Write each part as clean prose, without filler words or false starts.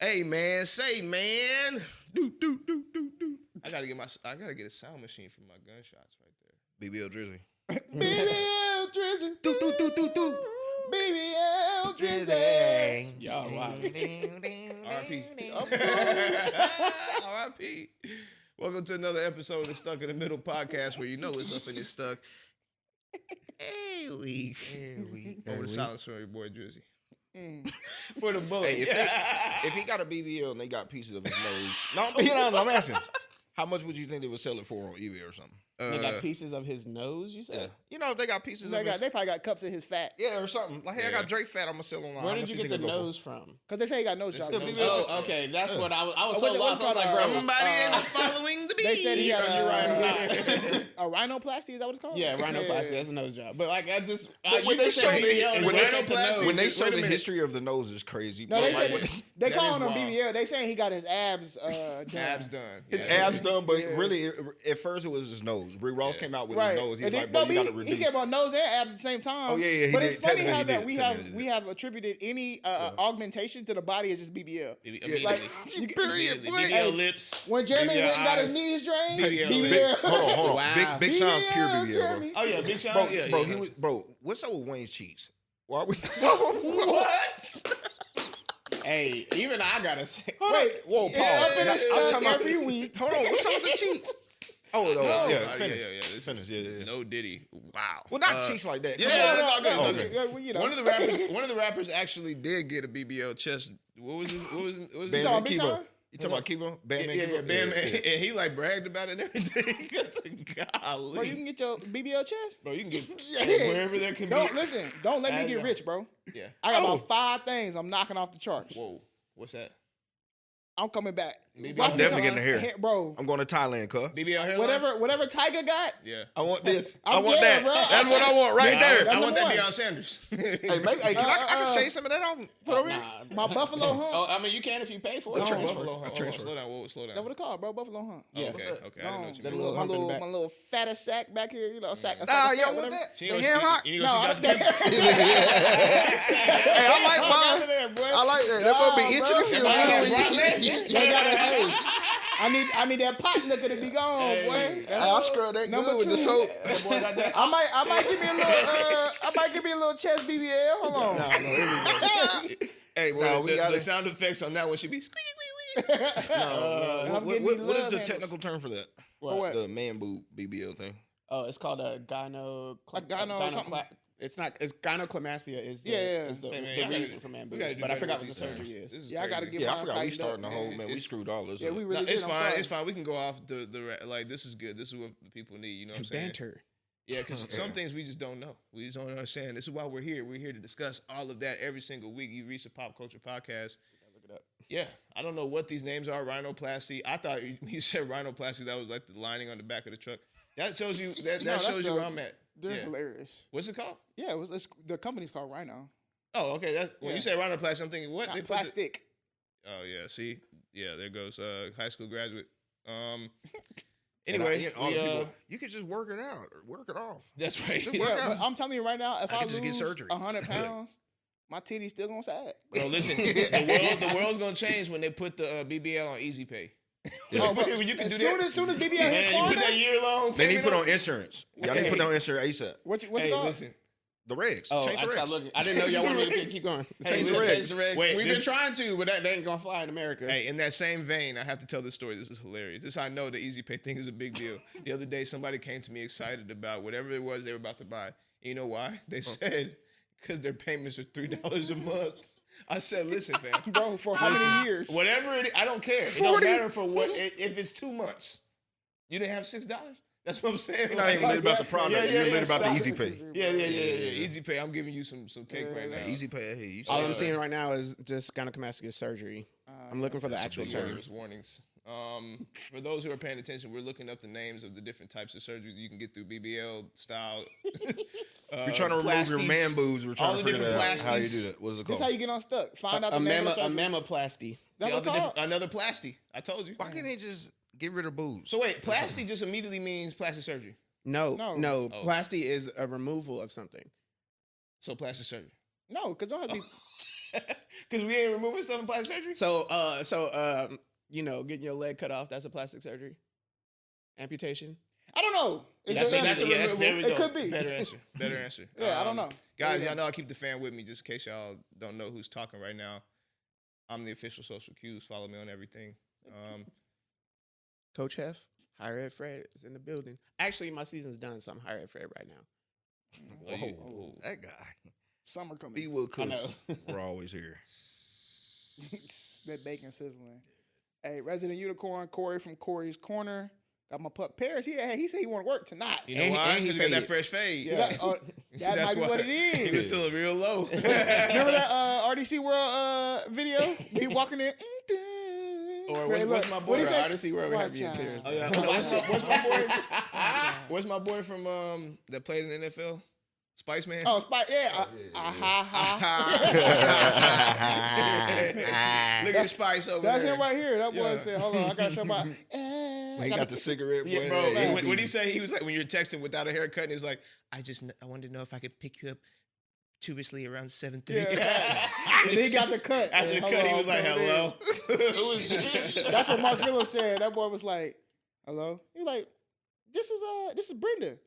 Hey man, say man. Do. I gotta get a sound machine for my gunshots right there. BBL Drizzy. BBL Drizzy. Do. BBL Drizzy. Yo, wow. R.I.P. Welcome to another episode of the Stuck in the Middle podcast where you know what's up in this stuck. Hey, week. Over the silence from your boy Drizzy. For the bullet. Hey, if he got a BBL and they got pieces of his nose, no, I'm asking. How much would you think they would sell it for on eBay or something? They got pieces of his nose, you said? Yeah. You know, if they got pieces They of his... They probably got cups of his fat. Yeah, or something. Like, hey, I got Drake fat, I'm going to sell online. Where did you get the nose from? Because they say he got nose jobs. Oh, okay. That's what I was so lost. I was like, bro. Somebody is following the beat. They said he had a rhinoplasty, is that what it's called? Yeah, rhinoplasty. That's a nose job. But like, I just... when they show the the history of the nose is crazy. No, they like, said they calling him BBL. They saying he got his abs done. Abs done. His abs done, but really, at first it was his nose. Rick Ross came out with his nose. He was like, bro, you got to reduce. He came on nose and abs at the same time. Oh, yeah. But it's funny how that we have attributed any augmentation to the body as just BBL. Like, BBL lips. When Jeremy went and got his knees drained, BBL. Hold on. Wow. Big Sean's pure BBL, bro. Oh, yeah, Big Sean. Bro, what's up with Wayne's cheeks? Why are we... What? Hey, even I gotta say. Wait, whoa, it's pause. up in his stuck every week. Hold on, what's up with the cheeks? Oh, no. Yeah, finish. Finish. Yeah. No Diddy. Wow. Well, not cheeks like that. Yeah, that's all good. Okay. One of the rappers actually did get a BBL chest. What was it? You talking about You talking about Kiva? Bandman? Yeah, Bandman. And he like bragged about it and everything. Golly. Bro, you can get your BBL chest? Bro, you can get wherever there can be. Don't let me get rich, bro. Yeah. I got about 5 things I'm knocking off the charts. Whoa. What's that? I'm coming back. I'm definitely getting the hair. Bro. I'm going to Thailand, cuz. BBL hairline? Whatever Tiger got. Yeah. I want this. I want that. Bro. That's what I want right there. I want that Deion Sanders. Hey, I can shave some of that off. Put over here. My Buffalo Hump. Oh, I mean, you can if you pay for it. Buffalo Hump. Slow down. That's what it's called, bro. Buffalo Hump. Yeah. Okay. I didn't know what you meant. My little fattest sack back here, you know, sack. Nah, you don't want that. No, I like that. Hey, I like mine. I like that. That boy be itching the field. I need that pot liquor to be gone, boy. I'll scrub that good with the soap. I might give me a little chest BBL. Hold on. Hey, well, the sound effects on that one should be squeak, wee, wee. What is the technical term for that? For what? The man boob BBL thing. Oh, it's called a It's gynoclamastia is the reason for man boobs, but I forgot what the surgery is. I gotta get. Yeah, I forgot we starting the whole man. We screwed all this. Yeah, we really. It's fine. It's fine. We can go off the like. This is good. This is what the people need. You know what I'm saying? Banter. Yeah, because some things we just don't know. We just don't understand. This is why we're here. We're here to discuss all of that every single week. You reach the Pop Culture Podcast. Look it up. Yeah, I don't know what these names are. Rhinoplasty. I thought you said rhinoplasty. That was like the lining on the back of the truck. That shows you. That shows you where I'm at. They're hilarious. What's it called? Yeah, the company's called Rhino. Oh, okay. When you say rhinoplasty, I'm thinking what? Not plastic. Oh yeah. See, yeah. There goes high school graduate. Anyway, all the people, you could just work it out or work it off. That's right. But I'm telling you right now, if I just get lose surgery. 100 pounds, my titty's still gonna sag. Bro, listen, the world's gonna change when they put the BBL on Easy Pay. Yeah. Oh, bro, you can as do soon as BBL hit you put that corner, year-long. They need to put on insurance. Y'all need to put on insurance ASAP. what's it called? Listen. The regs. Oh, Change the regs. I didn't know y'all wanted me to keep going. Change the regs. Wait, We've been trying to, but that ain't gonna fly in America. Hey, in that same vein, I have to tell this story. This is hilarious. This I know the Easy Pay thing is a big deal. The other day, somebody came to me excited about whatever it was they were about to buy. And you know why? They said because their payments are $3 a month. I said, listen, fam. Bro, for how many years? Whatever it is, I don't care. 40? It don't matter for what. If it's 2 months, you didn't have $6. That's what I'm saying. You're not even lit about the product. You're lit about the Easy Pay. Yeah. Easy Pay. I'm giving you some cake right now. Easy Pay. Hey, all I'm seeing right now is just gynecomastia surgery. I'm looking for the actual term. Warnings. For those who are paying attention, we're looking up the names of the different types of surgeries you can get through BBL style. We're trying to remove your man boobs. We're trying to figure out how you do that. What is it called? This how you get unstuck. Find out the name of a mammoplasty. Another plasty. I told you. Why can't they just get rid of boobs? So wait, plasty just immediately means plastic surgery. No. Plasty is a removal of something. So plastic surgery. No, because don't have to be. Because we ain't removing stuff in plastic surgery. So, you know, getting your leg cut off, that's a plastic surgery? Amputation? I don't know. There we go. It could be. Better answer. Yeah, I don't know. Guys, y'all know I keep the fan with me just in case y'all don't know who's talking right now. I'm the official social cues. Follow me on everything. Coach Hef, Higher Ed Fred is in the building. Actually, my season's done, so I'm Higher Ed Fred right now. That guy. Summer coming. B. Will Cooks. We're always here. That bacon sizzling. Hey, Resident Unicorn, Cori from Cori's Corner. Got my pup Paris. He said he want to work tonight. You know why? He got that fresh fade. Yeah. That might be what it is. He was feeling real low. Remember that RDC World video? He walking in. Or what's my boy? RDC World would have you in tears. Oh, yeah. What's my boy from that played in the NFL? Spice Man? Oh, Spice, yeah. Look at Spice over That's there. him right here. That boy said, hold on, I got to show my... He got the cigarette, boy. Yeah, bro. When he said, he was like, when you're texting without a haircut, and he was like, I wanted to know if I could pick you up tubiously around 7:30. Yeah. And he got the cut. After the cut, he was like, hello. That's what Mark Phillips said. That boy was like, hello? He was like, this is Brenda.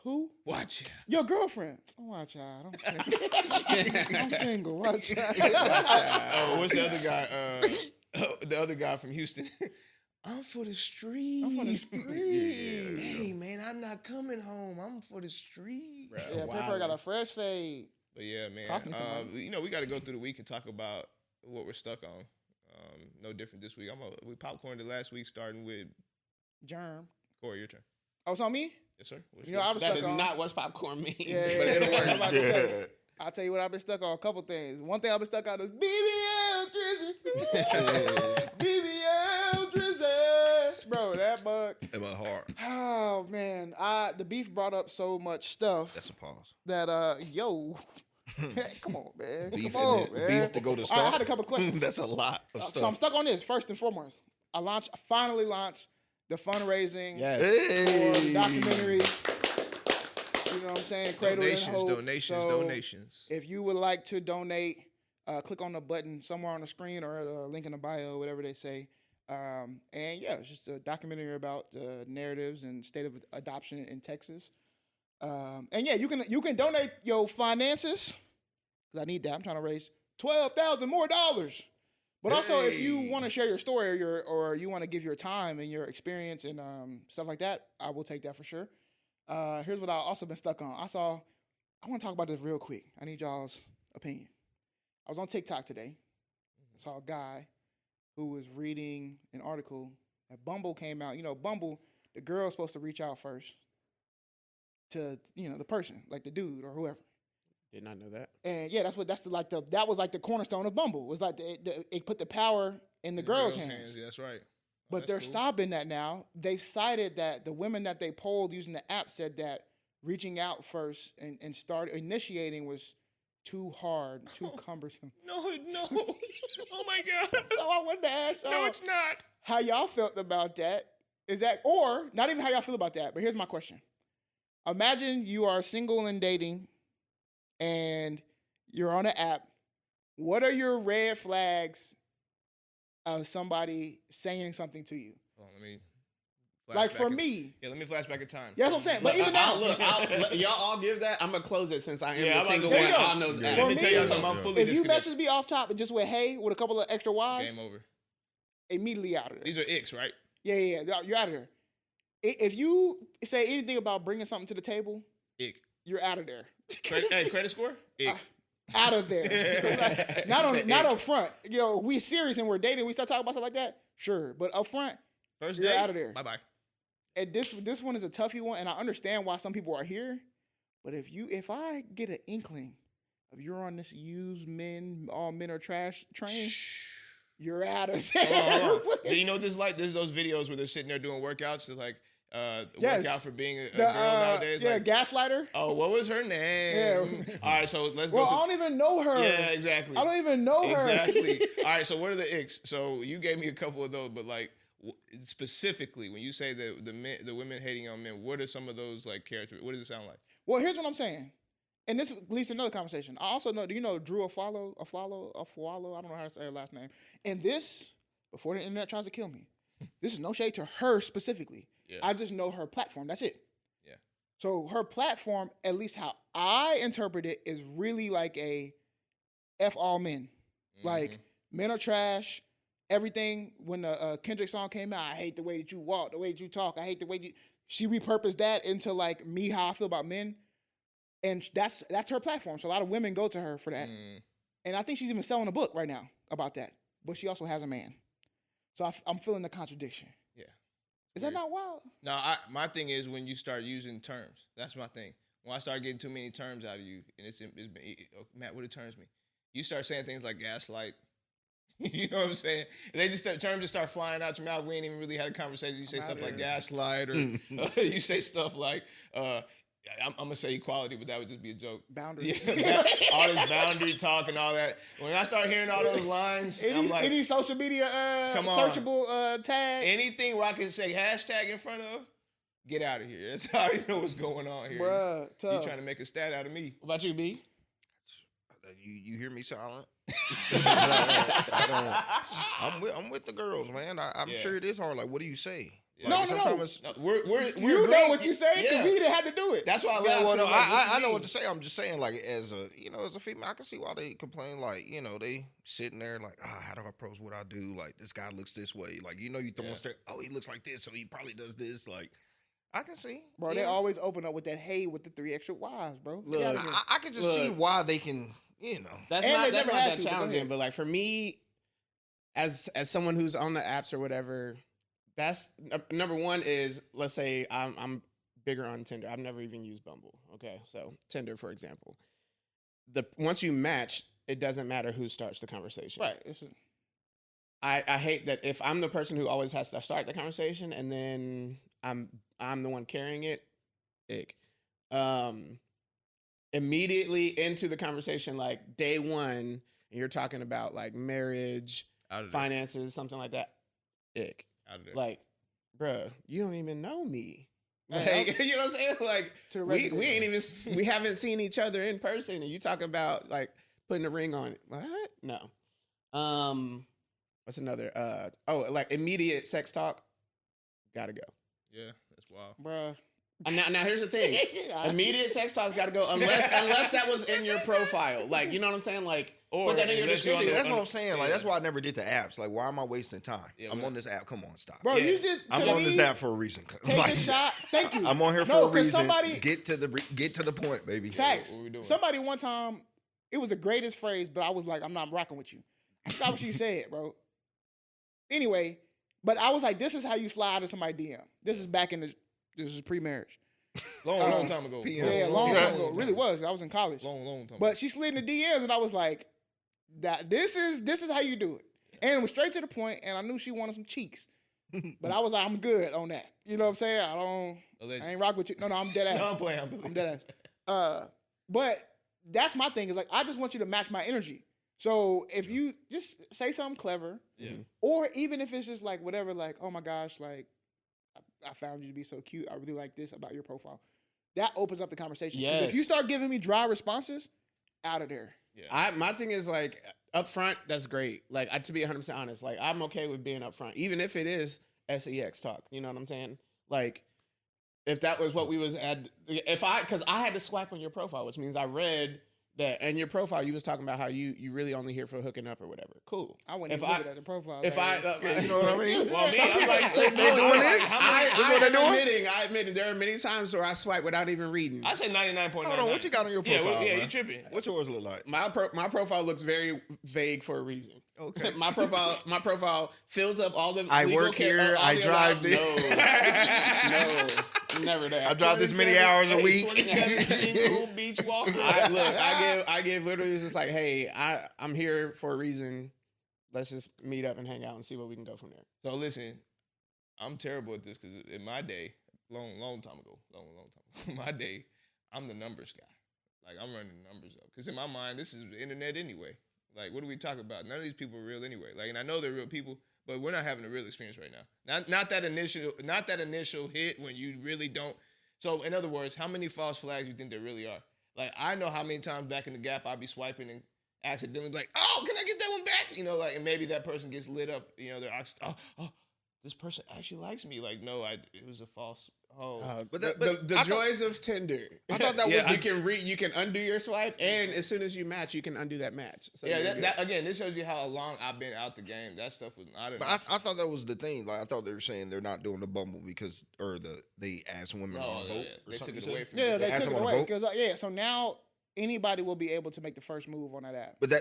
Who? Watch out. Your girlfriend. Watch out. I'm single. Watch out. Oh, what's the other guy? The other guy from Houston. I'm for the street. Hey, man, I'm not coming home. I'm for the street. Yeah, Pepper got a fresh fade. But yeah, man. You know, we got to go through the week and talk about what we're stuck on. No different this week. We popcorned it last week, starting with Germ. Cori, your turn. Oh, it's on me? Yes, sir. That is not what popcorn means. Yeah, but it'll work. I'm about to say. I'll tell you what I've been stuck on. A couple things. One thing I've been stuck on is BBL Drizzy. BBL Drizzy. Bro, that bug. In my heart. Oh, man. The beef brought up so much stuff. That's a pause. That, come on, man. Beef Come on, man. Beef to go to stuff. I had a couple questions. That's a lot of stuff. So I'm stuck on this, first and foremost. I finally launched the fundraising for the documentary. You know what I'm saying? Donations. If you would like to donate, click on the button somewhere on the screen or the link in the bio, whatever they say. And yeah, it's just a documentary about the narratives and state of adoption in Texas. And yeah, you can donate your finances because I need that. I'm trying to raise $12,000 more. But also, if you want to share your story or you want to give your time and your experience and stuff like that, I will take that for sure. Here's what I've also been stuck on. I want to talk about this real quick. I need y'all's opinion. I was on TikTok today. I saw a guy who was reading an article that Bumble came out. You know, Bumble, the girl's supposed to reach out first to, the person, like the dude or whoever. Did not know that. And yeah, that was like the cornerstone of Bumble. It was like it put the power in the girl's hands. Yeah, that's right. But they're stopping that now. They cited that the women that they polled using the app said that reaching out first and start initiating was too hard, too cumbersome. No. Oh my God. So I wanted to ask y'all. No, it's not. How y'all felt about that? Is that, or not even how y'all feel about that, but here's my question. Imagine you are single and dating and you're on an app. What are your red flags of somebody saying something to you? Well, let me like for me. Yeah, let me flash back in time. Yeah, that's what I'm saying. But even now, y'all all give that. I'm gonna close it since I am the single one on those apps. Let me tell you something. I'm fully if you message me off top and just with hey with a couple of extra Y's, game over. Immediately out of there. These are icks, right? Yeah. You're out of there. If you say anything about bringing something to the table, ick. You're out of there. Credit score? Ick. Out of there. Not up front. We serious and we're dating. We start talking about stuff like that. Sure, but up front, first you're day, out of there. Bye. And this one is a toughy one, and I understand why some people are here. But if I get an inkling of you're on this used men, all men are trash train, you're out of there. Hold on. You know what this is like? There's those videos where they're sitting there doing workouts. They're like, workout for being a girl nowadays. Yeah, like, gaslighter. Oh, what was her name? Yeah. All right, so let's go. Well, I don't even know her. Yeah, exactly. I don't even know her. Exactly. All right, so what are the icks? So you gave me a couple of those, but like specifically, when you say the women hating on men, what are some of those like characters? What does it sound like? Well, here's what I'm saying. and this leads to another conversation. I also know, do you know Drew Afalo? I don't know how to say her last name. And this, before the internet tries to kill me, this is no shade to her specifically. Yeah. I just know her platform. That's it. Yeah. So her platform, at least how I interpret it, is really like a F all men. Like, men are trash. Everything, when the Kendrick song came out, I hate the way that you walk, the way that you talk. I hate the way you... She repurposed that into, like, me, how I feel about men. And that's her platform. So a lot of women go to her for that. And I think she's even selling a book right now about that. But she also has a man. So I'm feeling the contradiction. Yeah. Is that not wild? No, my thing is when you start using terms. That's my thing. When I start getting too many terms out of you, and it's Matt, what do terms mean? You start saying things like gaslight. You know what I'm saying? And they terms just start flying out your mouth. We ain't even really had a conversation. You say stuff like gaslight, or you say stuff like, I'm gonna say equality, but that would just be a joke. Boundary. Yeah, all this boundary talk and all that. When I start hearing all those lines, I'm like, any social media searchable tag, anything where I can say hashtag in front of, get out of here. That's how I know what's going on here. Bruh, You tough. trying to make a stat out of me? What about you, B? You hear me silent? I'm with the girls, man. I'm sure it is hard. Like, what do you say? Yeah. No. We're You know what you say because Yeah. we didn't have to do it. That's why I Yeah, laugh. well, no, 'cause like, I know mean? what to say. I'm just saying, like, as a female, I can see why they complain. Like, they sitting there like, how do I approach what I do? Like, this guy looks this way. Like, you throwing oh, he looks like this, so he probably does this. Like, I can see, Bro, they always open up with that hey with the 3 extra Y's, bro. Get Look, outta here. I can just see why they can, That's And not they that's never not had that to, but go challenging. ahead. But like for me, as someone who's on the apps or whatever, that's number one is, let's say I'm bigger on Tinder. I've never even used Bumble. Okay, so Tinder, for example, once you match, it doesn't matter who starts the conversation. Right. I hate that if I'm the person who always has to start the conversation and then I'm the one carrying it. Ick. Immediately into the conversation, like day one, and you're talking about like marriage, finances, something like that. Ick. Out of there. Like, bruh, you don't even know me. Hey, Like, you know what I'm saying? Like, To the we ain't residents. even, we haven't seen each other in person, and you talking about like putting a ring on it. What? No. What's another? Like immediate sex talk. Gotta go. Yeah, that's wild. Bruh. And now here's the thing. Immediate sex talk's got to go unless that was in your profile. Like, you know what I'm saying? Like, Or put that in your unless you're on See, description. that's what I'm saying. Like, that's why I never did the apps. Like, why am I wasting time? Yeah, I'm man. on this app. Come on, stop. Bro, Yeah. you just I'm to on me, this app for a reason. take Like, a shot. Thank you. I'm on here for No, a 'cause reason. somebody- Get to the point, baby. Facts. What we doing? Somebody one time, it was the greatest phrase, but I was like, I'm not rocking with you. I forgot what she said, bro. Anyway, but I was like, this is how you slide to somebody DM. This is pre-marriage. Long time ago. PM. Yeah, long time ago. It really was. I was in college. Long time. But she slid in the DMs, and I was like, this is how you do it. And it was straight to the point, and I knew she wanted some cheeks. But I was like, I'm good on that. You know what I'm saying? I ain't rock with you. No, I'm dead ass. No, I'm playing. I'm dead ass. But that's my thing. Is like, I just want you to match my energy. So if you just say something clever, or even if it's just like whatever, like, oh my gosh, like, I found you to be so cute. I really like this about your profile. That opens up the conversation. 'Cause Yes. if you start giving me dry responses, out of there. My thing is like up front, that's great. Like to be 100% honest, like I'm okay with being up front, even if it is sex talk. You know what I'm saying? Like if that was what we was at, because I had to swipe on your profile, which means I read that, and your profile, you was talking about how you really only here for hooking up or whatever. Cool. I wouldn't even look at the profile. If like, you know what I mean? Well, me, I'm like, They doing this? I admitted there are many times where I swipe without even reading. I say 99.9. Hold on, what you got on your profile? Yeah, man? you tripping. What's yours look like? My profile looks very vague for a reason. Okay. my profile fills up all the. I legal work here, I drive this. No, never that. I drive this many hours a week. 2017 Cool Beach Walk. I give literally it's just like, hey, I'm here for a reason. Let's just meet up and hang out and see where we can go from there. So listen, I'm terrible at this because in my day, long time ago, in my day, I'm the numbers guy. Like I'm running numbers up because in my mind, this is the internet anyway. Like, what do we talk about? None of these people are real anyway. Like, and I know they're real people, but we're not having a real experience right now. Not that initial hit when you really don't. So, in other words, how many false flags do you think there really are? Like I know how many times back in the Gap I'll be swiping and accidentally be like, oh, can I get that one back? You know, like, and maybe that person gets lit up. You know, they're oh, this person actually likes me. Like, no, it was a false. Oh, But the joys of Tinder. I thought that was you can undo your swipe, and as soon as you match, you can undo that match. So yeah, that again, this shows you how long I've been out the game. That stuff was I don't know. But I thought that was the thing. Like I thought they were saying they're not doing the Bumble because they asked women to vote. They took it away from Yeah, you. they asked took it them to away vote? because so now anybody will be able to make the first move on that app. But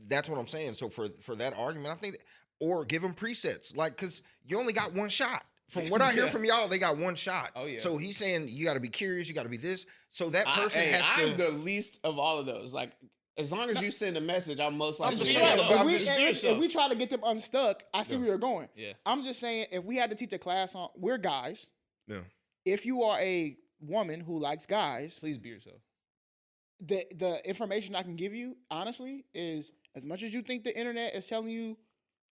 that's what I'm saying. So for that argument, I think, or give them presets, like because you only got one shot. From what I hear from y'all, they got one shot. Oh yeah. So he's saying you got to be curious, you got to be this. So that person I'm the least of all of those. Like, as long as you send a message, I'm most likely. just to saying, get but it. If we try to get them unstuck, I see where you're going. Yeah. I'm just saying, if we had to teach a class on, we're guys. Yeah. If you are a woman who likes guys, Please be yourself. the information I can give you, honestly, is as much as you think the internet is telling you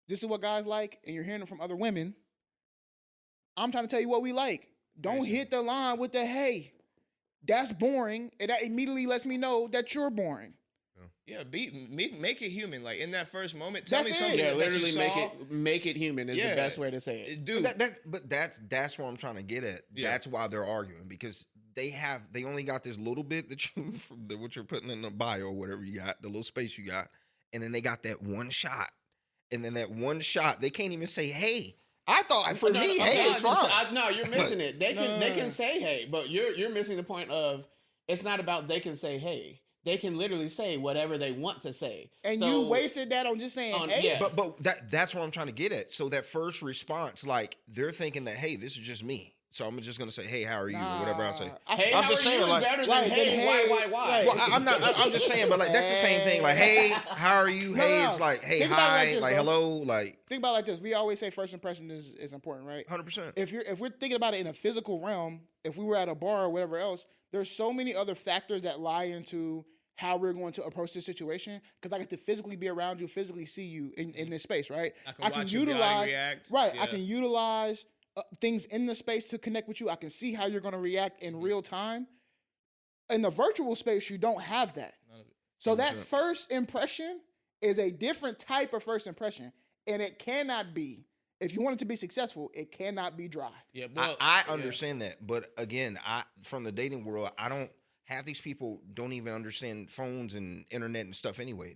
this is what guys like, and you're hearing it from other women, I'm trying to tell you what we like. Don't hit the line with the hey. That's boring. And that immediately lets me know that you're boring. Yeah, make it human. Like in that first moment, tell me That's it. something. Yeah, that literally you saw. make it human is the best way to say it. Dude, But that's what I'm trying to get at. Yeah. That's why they're arguing because they only got this little bit that what you're putting in the bio or whatever you got, the little space you got, and then they got that one shot, and then that one shot they can't even say hey. I thought for me, hey is fine. No, you're missing it. They can say hey, but you're missing the point of it's not about they can say hey. They can literally say whatever they want to say. And you wasted that on just saying hey. Yeah. But that's what I'm trying to get at. So that first response, like they're thinking that hey, this is just me. So I'm just gonna say hey, how are you or whatever I say. Hey, I'm how just are saying you like is better than right, hey, why? right. well, I'm not. I'm just saying, but like that's the same thing. Like hey, how are you? Hey, it's like hey, Think about it hi, like this, like bro. hello, like Think about it like this. We always say first impression is important, right? 100%. If we're thinking about it in a physical realm, if we were at a bar or whatever else, there's so many other factors that lie into how we're going to approach this situation. Because I get to physically be around you, physically see you in this space, right? I can watch your body react. Right. Yeah. I can utilize things in the space to connect with you. I can see how you're going to react in real time. In the virtual space, you don't have that. So that first impression is a different type of first impression. And it cannot be, if you want it to be successful, it cannot be dry. Yeah, well, I understand that, but again, from the dating world, half these people don't even understand phones and internet and stuff anyway.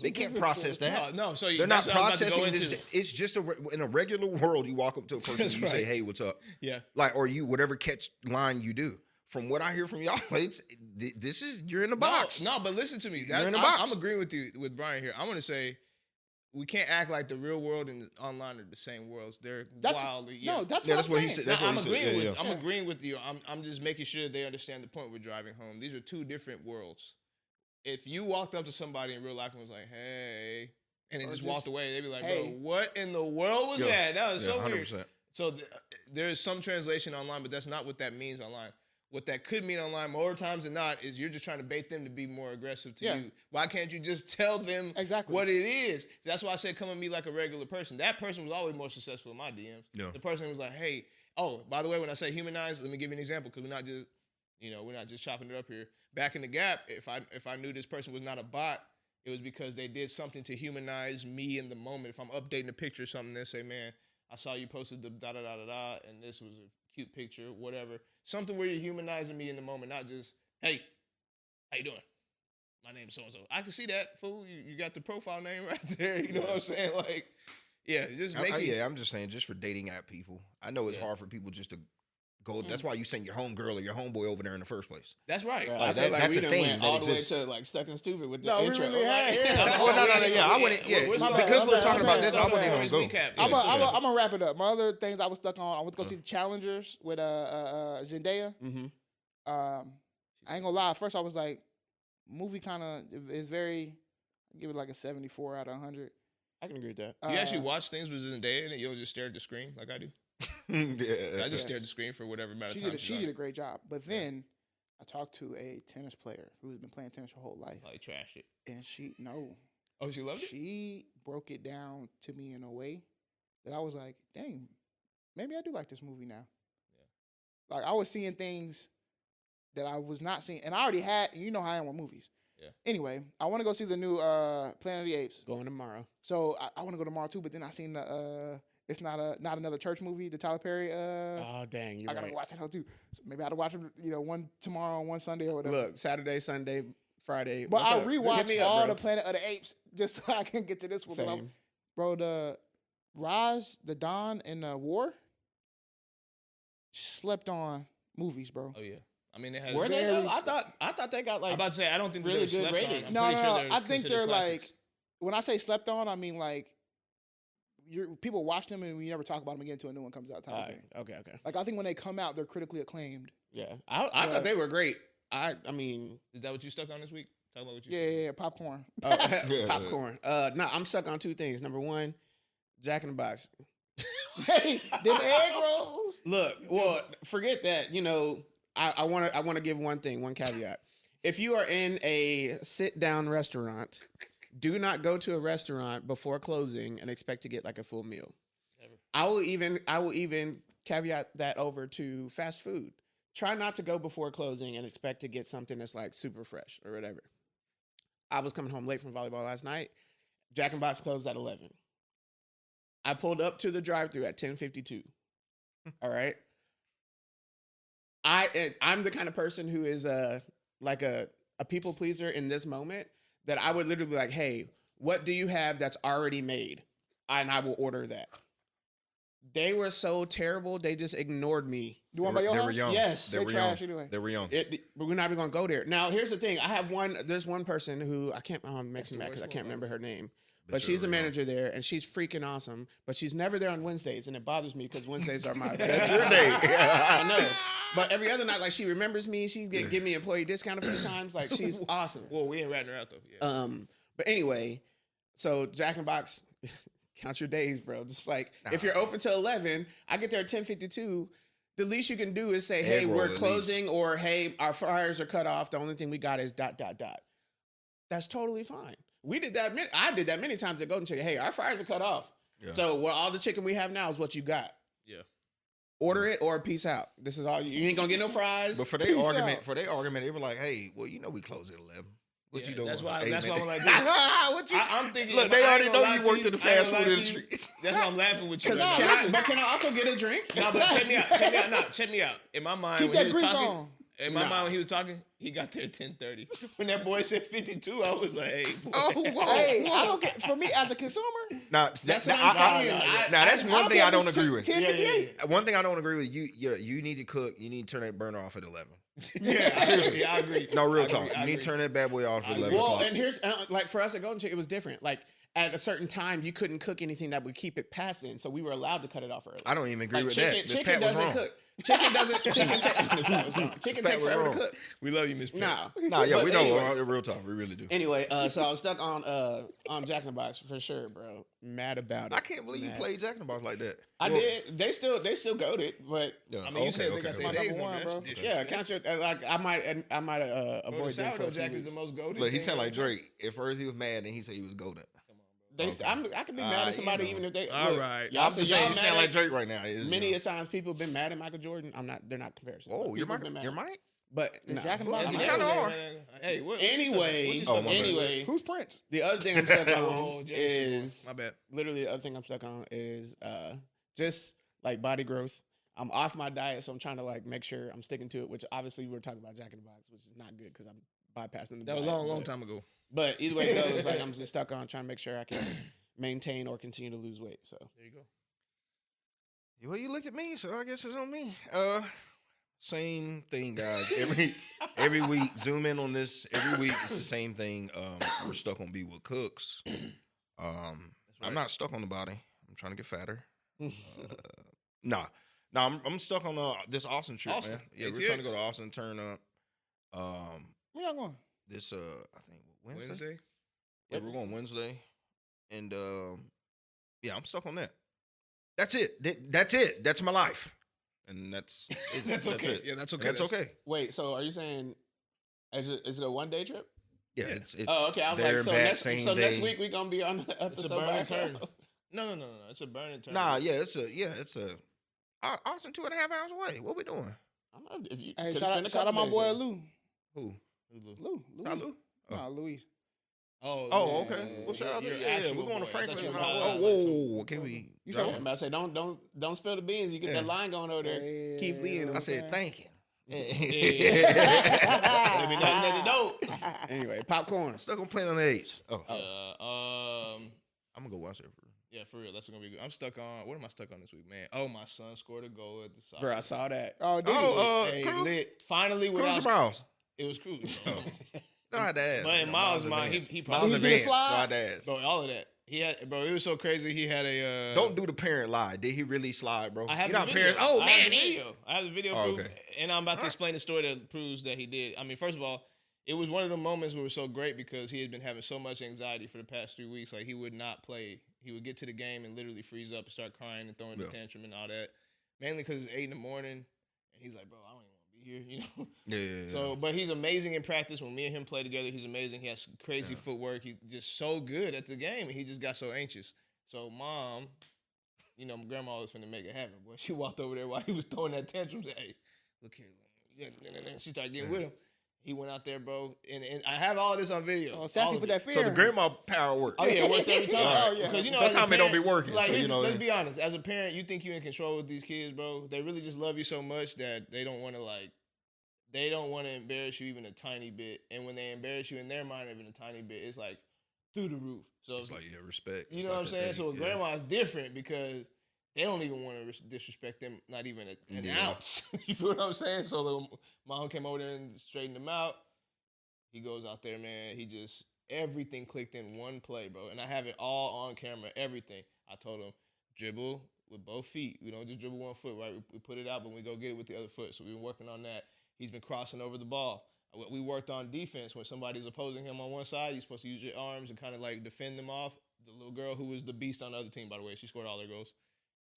They can't process that. No, so they're not that's what I was about to go processing this. into. It's just in a regular world, you walk up to a person and you say, "Hey, what's up?" Yeah. Like, or you whatever catch line you do. From what I hear from y'all, you're in the box. No, but listen to me. You're in the box. I'm agreeing with you with Brian here. I'm gonna say we can't act like the real world and the online are the same worlds. They're wildly. No, that's that's what what I'm he saying. said. That's what I'm he said. agreeing with. Yeah. I'm agreeing with you. I'm just making sure they understand the point we're driving home. These are two different worlds. If you walked up to somebody in real life and was like, "Hey," and then just walked away, they'd be like, hey. "Bro, what in the world was that? That was so weird." 100%. So there is some translation online, but that's not what that means online. What that could mean online more times than not is you're just trying to bait them to be more aggressive to you. Why can't you just tell them what it is? That's why I said come and be like a regular person. That person was always more successful in my DMs. Yeah. The person was like, hey, oh, by the way, when I say humanize, let me give you an example because we're not just chopping it up here. Back in the Gap, if I knew this person was not a bot, it was because they did something to humanize me in the moment. If I'm updating a picture or something, they say, man, I saw you posted the da-da-da-da-da, and this was a cute picture, whatever. Something where you're humanizing me in the moment, not just, hey, how you doing? My name's so-and-so. I can see that, fool. You got the profile name right there. You know what I'm saying? Like, yeah, just make it. Yeah, I'm just saying, just for dating app people. I know it's hard for people just to go. That's why you send your homegirl or your homeboy over there in the first place. That's right. I feel like that's we a done thing went that all the way exists. to like Stuck and Stupid with the No, we intro. really had. No. Yeah, I wouldn't. Yeah, because we're talking about this, I wouldn't even go. Recap. I'm gonna wrap it up. My other things I was stuck on. I went to go see the Challengers with Zendaya. Mm-hmm. I ain't gonna lie. At first, I was like, movie kind of is very. I give it like a 74 out of 100. I can agree with that. You actually watch things with Zendaya in it? You don't just stare at the screen like I do? Yeah. I just stare at the screen for whatever amount of time. She did a great job. But then I talked to a tennis player who's been playing tennis her whole life. Like trashed it. And she loved it? She broke it down to me in a way that I was like, dang, maybe I do like this movie now. Yeah. Like I was seeing things that I was not seeing, and I already had. You know how I am with movies. Yeah. Anyway, I want to go see the new Planet of the Apes. Going tomorrow. So I want to go tomorrow too. But then I seen the it's not another church movie, the Tyler Perry. Oh dang, you're I gotta right. watch that whole too. So maybe I gotta watch them. One tomorrow, one Sunday, or whatever. Look, Saturday, Sunday, Friday. But What's I'll up? Hit rewatch me up, all bro. the Planet of the Apes just so I can get to this one. Same. Bro, the Rise, the Dawn, and the War slept on movies, bro. Oh yeah. I mean, it has. Were they? very though? I thought they got I'm like. about to say I don't think really they're good slept on. ratings. I'm No, pretty sure no, they're I think considered they're classics. like, when I say slept on, I mean like, people watch them and we never talk about them again until a new one comes out. Type of thing. Okay. Like I think when they come out, they're critically acclaimed. Yeah, I thought they were great. I mean, Is that what you stuck on this week? Talk about what you. Yeah, popcorn. popcorn. No, I'm stuck on two things. Number one, Jack in the Box. Hey, them egg rolls. Look, well, forget that. I want to give one caveat. If you are in a sit down restaurant, do not go to a restaurant before closing and expect to get like a full meal. Never. I will even caveat that over to fast food. Try not to go before closing and expect to get something that's like super fresh or whatever. I was coming home late from volleyball last night. Jack in the Box closed at 11. I pulled up to the drive-thru at 10:52. All right. I'm the kind of person who is like a people pleaser in this moment that I would literally be like, hey, what do you have that's already made? And I will order that. They were so terrible, they just ignored me. You want by your They house? were young. Yes. They They were trash young. anyway. They were young. But we're not even gonna go there. Now, here's the thing. There's one person who I can't makes me the mad because I worst can't one remember her name. But But she's you're a young. manager there, and she's freaking awesome. But she's never there on Wednesdays, and it bothers me because Wednesdays are my That's your day. I know. But every other night, like she remembers me. She's gonna give me employee discount a few times. Like she's awesome. Well, we ain't ratting her out though. Yeah. But anyway, so Jack in the Box, count your days, bro. Just like if you're open till 11, I get there at 10:52. The least you can do is say, "Hey, Egg roll we're at closing," or "Hey, our fryers are cut off. The only thing we got is ... That's totally fine. We did that. I did that many times at Golden Chicken. Hey, our fryers are cut off. Yeah. So all the chicken we have now is what you got. Yeah. Order it or peace out. This is all you ain't gonna get no fries. But for their argument, they were like, "Hey, well, we close at 11. What Yeah, you doing?" that's why- Hey, that's man. why I'm like, what you? I'm thinking. Look, they I already ain't know gonna you lie worked to in the I ain't fast gonna food lie to you. industry. That's why I'm laughing with you. Can I also get a drink? No, but check me out. Check me out. No, check me out. In my mind, Keep when he that was grease talking, on. in my mind when he was talking, he got there at 10:30. When that boy said 52, I was like, "Hey, boy." Oh, whoa. Hey, I don't get. For me as a consumer, Now, That's what I'm saying. now that's one thing I don't agree with. 10:58. One thing I don't agree with. You need to cook. You need to turn that burner off at 11. Yeah, Seriously. I agree. No, real I talk. agree, I You need agree. to turn that bad boy off at 11 Well, o'clock. and here's like for us at Golden Chicken, it was different. Like at a certain time, you couldn't cook anything that would keep it past then, so we were allowed to cut it off early. I don't even agree Like with chicken, that. This chicken Pat was doesn't wrong. cook. Chicken doesn't. Chicken Pat takes was forever wrong. to cook. We love you, Miss Pat. Nah. Nah, yeah, But we don't. anyway. Real talk, we really do. Anyway, so I was stuck on Jack in the Box for sure, bro. Mad about it. I can't believe you Mad. played Jack in the Box like that. I did. They still goed it, but Yeah, I mean, you said they got their okay. days Number on one, there. bro. That's yeah, disrespect. count your like I might Bro, avoid the them for sourdough a few jack is weeks. the most goated. Look, he thing sound like ever. Drake. At first he was mad, and he said he was golden. I can be mad at somebody you know. even if they. All look, right. Y'all I'm say just y'all saying, you mad sound at- like Drake right now. It's, Many you know. a times people have been mad at Michael Jordan. They're not comparisons. Oh, you're People have been Mike. mad. You're Mike. But Is no. Jack in the Box You mad? kinda are. Hey, what? Anyway, Oh, my bad. anyway, Who's Prince? the other thing I'm stuck Oh, on James, is my bad. literally the other thing I'm stuck on is just like body growth. I'm off my diet, so I'm trying to like make sure I'm sticking to it. Which obviously we were talking about Jack in the Box, which is not good because I'm bypassing the. That was a diet, long but- time ago. But either way it goes, like I'm just stuck on trying to make sure I can maintain or continue to lose weight. So There you go. Well, you looked at me, so I guess it's on me. Same thing, guys. Every week, zoom in on this. Every week, it's the same thing. We're stuck on Be What Cooks. I'm not stuck on the body. I'm trying to get fatter. Nah, I'm stuck on this Austin trip, Austin. man. Yeah, we're ATX. trying to go to Austin, turn up. Where y'all going? This I think Wednesday. Wednesday. Yeah, we're going Wednesday, and yeah, I'm stuck on that. That's it. That's it. That's my life, and that's That's okay. it. Yeah, that's okay. That's okay. wait, so are you saying is it a 1 day trip? Yeah, Yeah. it's Oh, okay. I was there like, and so back, next same next day. week we gonna be on the episode burn by and turn. ourselves. No. It's a burning turn. Nah, yeah, it's a Austin 2.5 hours away. What we doing? I'm If you Hey, could shout spend a out couple my days boy there. Lou. Who? Lou. Not Lou? Nah, Louis. Oh, Oh, yeah, okay. yeah, Well, shout out to your yeah. actual We going boy. to I Franklin's thought and you all. were Oh, like whoa. Can we? You said I'm what? about to say, don't spill the beans. You get that Yeah. line going over there. Yeah, Keith Lee and I them. said thank you. Maybe nothing that it don't. Anyway, popcorn. Stuck on playing on the H. Oh, Yeah, I'm gonna go watch that. yeah, for real. That's gonna be good. I'm stuck on. What am I stuck on this week, man? Oh, my son scored a goal at the soccer. Bro, I saw that. Oh, did he? Hey, Cruz? lit. Finally, Cruz without or Miles? it was Cruz. No, I had to ask. But in Miles' mind, he Miles probably Did he do the advanced, so slide? I had to ask. bro, all of that. He had, bro. It was so crazy. He had a. Don't do the parent lie. Did he really slide, bro? I have you the know, video. parents. Oh I man, have the video. I have the video Oh, proof, okay. and I'm about to explain the story that proves that he did. I mean, first of all, it was one of the moments where it was so great because he had been having so much anxiety for the past 3 weeks. Like he would not play. He would get to the game and literally freeze up and start crying and throwing the tantrum and all that. Mainly because it's 8 in the morning, and he's like, "Bro, I don't even want to be here," you know. Yeah. So, but he's amazing in practice. When me and him play together, he's amazing. He has crazy footwork. He's just so good at the game, and he just got so anxious. So, mom, you know, my grandma was finna make it happen. Boy, she walked over there while he was throwing that tantrum. Said, "Hey, look here." She started getting with him. He went out there, bro, and I have all this on video. Oh, Sassy All of put it. that fear. So the in him. grandma power works. Oh yeah, it worked every time. Oh, yeah. Because you know, as a Sometimes it don't be parent, working, Like, so, you know, let's be honest. As a parent, you think you're in control with these kids, bro. They really just love you so much that they don't want to embarrass you even a tiny bit. And when they embarrass you in their mind even a tiny bit, it's like through the roof. So It's like respect. you It's know what like I'm saying? that So thing, grandma is different because they don't even want to disrespect them, not even an ounce. You feel what I'm saying? So the mom came over there and straightened him out. He goes out there, man. He just, everything clicked in one play, bro. And I have it all on camera, everything. I told him, dribble with both feet. We don't just dribble one foot, right? We put it out, but we go get it with the other foot. So we've been working on that. He's been crossing over the ball. We worked on defense. When somebody's opposing him on one side, you're supposed to use your arms and kind of like defend them off. The little girl who was the beast on the other team, by the way, she scored all her goals.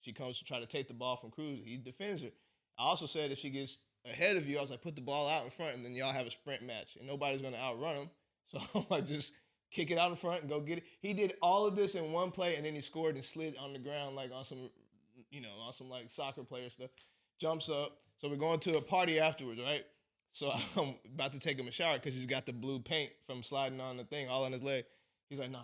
She comes to try to take the ball from Cruz. He defends her. I also said if she gets ahead of you, I was like, put the ball out in front, and then y'all have a sprint match, and nobody's going to outrun him. So I'm like, just kick it out in front and go get it. He did all of this in one play, and then he scored and slid on the ground like on some, on some like soccer player stuff. Jumps up. So we're going to a party afterwards, right? So I'm about to take him a shower because he's got the blue paint from sliding on the thing all on his leg. He's like, nah.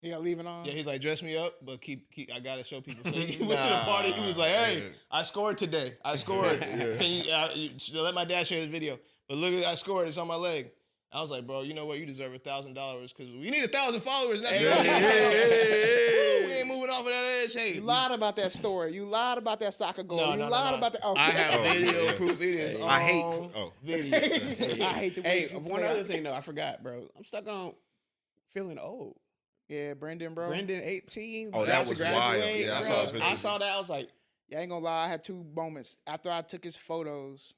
You gotta leave it on? Yeah, he's like, dress me up, but keep I gotta show people. So he went to the party. He was like, hey, I scored today. I scored. Can you let my dad share this video? But look at I scored. It's on my leg. I was like, bro, you know what? You deserve $1,000 because we need 1,000 followers. And that's we ain't moving off of that edge. Hey, You lied about that story. You lied about that soccer goal. You lied about that. Oh, I have video yeah. proof. It is I hate. on video. I hate the way Hey, you one play. other thing though, I forgot, bro. I'm stuck on feeling old. Yeah, Brendan, bro. Brendan, 18. Oh, about that to was graduate, wild. Yeah, I bro. saw his picture. I saw that. I was like, Yeah, I ain't gonna lie. I had 2 moments. After I took his photos,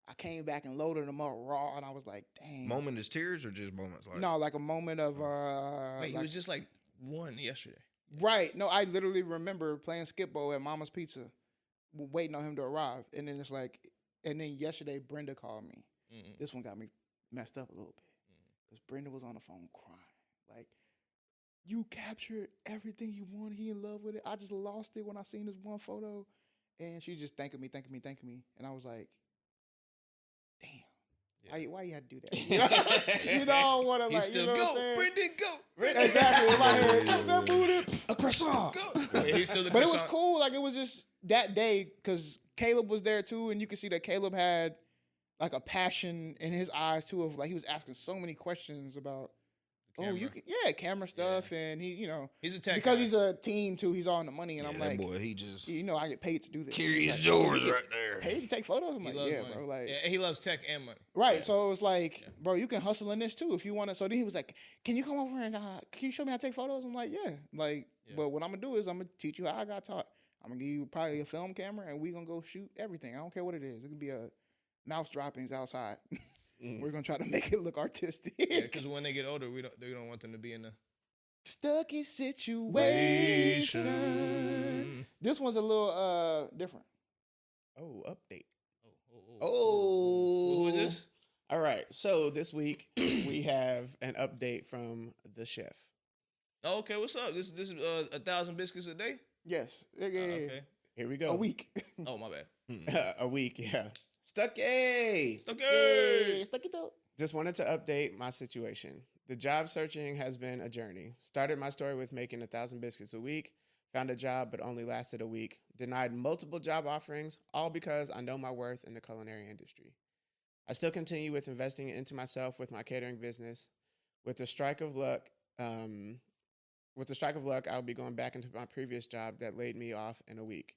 I came back and loaded them up raw, and I was like, dang. Moment is tears or just moments like? No, like a moment of Wait, he like- was just like 1 yesterday. right. No, I literally remember playing Skip-Bo at Mama's Pizza, waiting on him to arrive, and then it's like, and then yesterday Brenda called me. Mm-mm. This one got me messed up a little bit because Brenda was on the phone crying, like, you captured everything you wanted. He in love with it. I just lost it when I seen this one photo, and she just thanking me, and I was like, damn. Why you had to do that? You don't want to, He's like, still you know what I'm go, saying? Brendan, go. Exactly. In my head, "Get that booty, a croissant." Go. Yeah, he's still the But it was croissant. cool. Like, it was just that day because Caleb was there too, and you could see that Caleb had like a passion in his eyes too of like he was asking so many questions about camera stuff, and he He's a tech because guy. he's a teen too. He's all in the money, and I'm that like, boy, he just I get paid to do this. Curious He's like, George "You get right there. Paid to take photos. I'm He like, loves yeah, money. bro. Like, Yeah, he loves tech and money. right. So it was like, bro, you can hustle in this too if you want to. So then he was like, can you come over and can you show me how to take photos? I'm like, yeah. Like, but what I'm gonna do is I'm gonna teach you how I got taught. I'm gonna give you probably a film camera and we gonna go shoot everything. I don't care what it is. It can be a mouse droppings outside. We're gonna try to make it look artistic. Yeah, because when they get older, they don't want them to be in the Stucky Situation. This one's a little different. oh, update. Who is this? All right. So this week we have an update from the chef. Oh, okay, what's up? This is 1,000 biscuits a day. Yes. Yeah. Okay. Here we go. A week. Oh, my bad. A week, yeah. Stucky. Stucky. Stuck it up. Just wanted to update my situation. The job searching has been a journey. Started my story with making 1,000 biscuits a week. Found a job, but only lasted a week. Denied multiple job offerings, all because I know my worth in the culinary industry. I still continue with investing into myself with my catering business. With the strike of luck, I'll be going back into my previous job that laid me off in a week,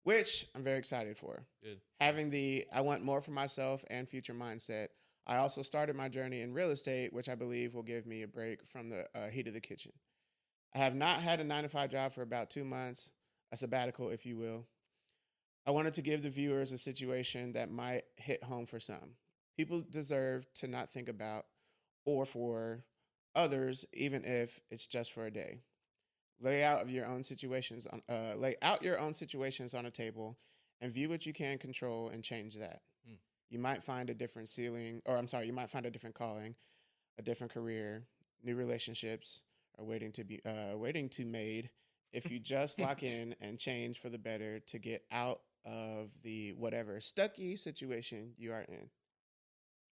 which I'm very excited for. Good. Having the I want more for myself and future mindset. I also started my journey in real estate, which I believe will give me a break from the heat of the kitchen. I have not had a 9-to-5 job for about 2 months, a sabbatical, if you will. I wanted to give the viewers a situation that might hit home for some. People deserve to not think about, or for others, even if it's just for a day. Lay out your own situations on a table, and view what you can control and change that. You might find a different you might find a different calling, a different career, new relationships are waiting to made if you just lock in and change for the better to get out of the whatever stucky situation you are in.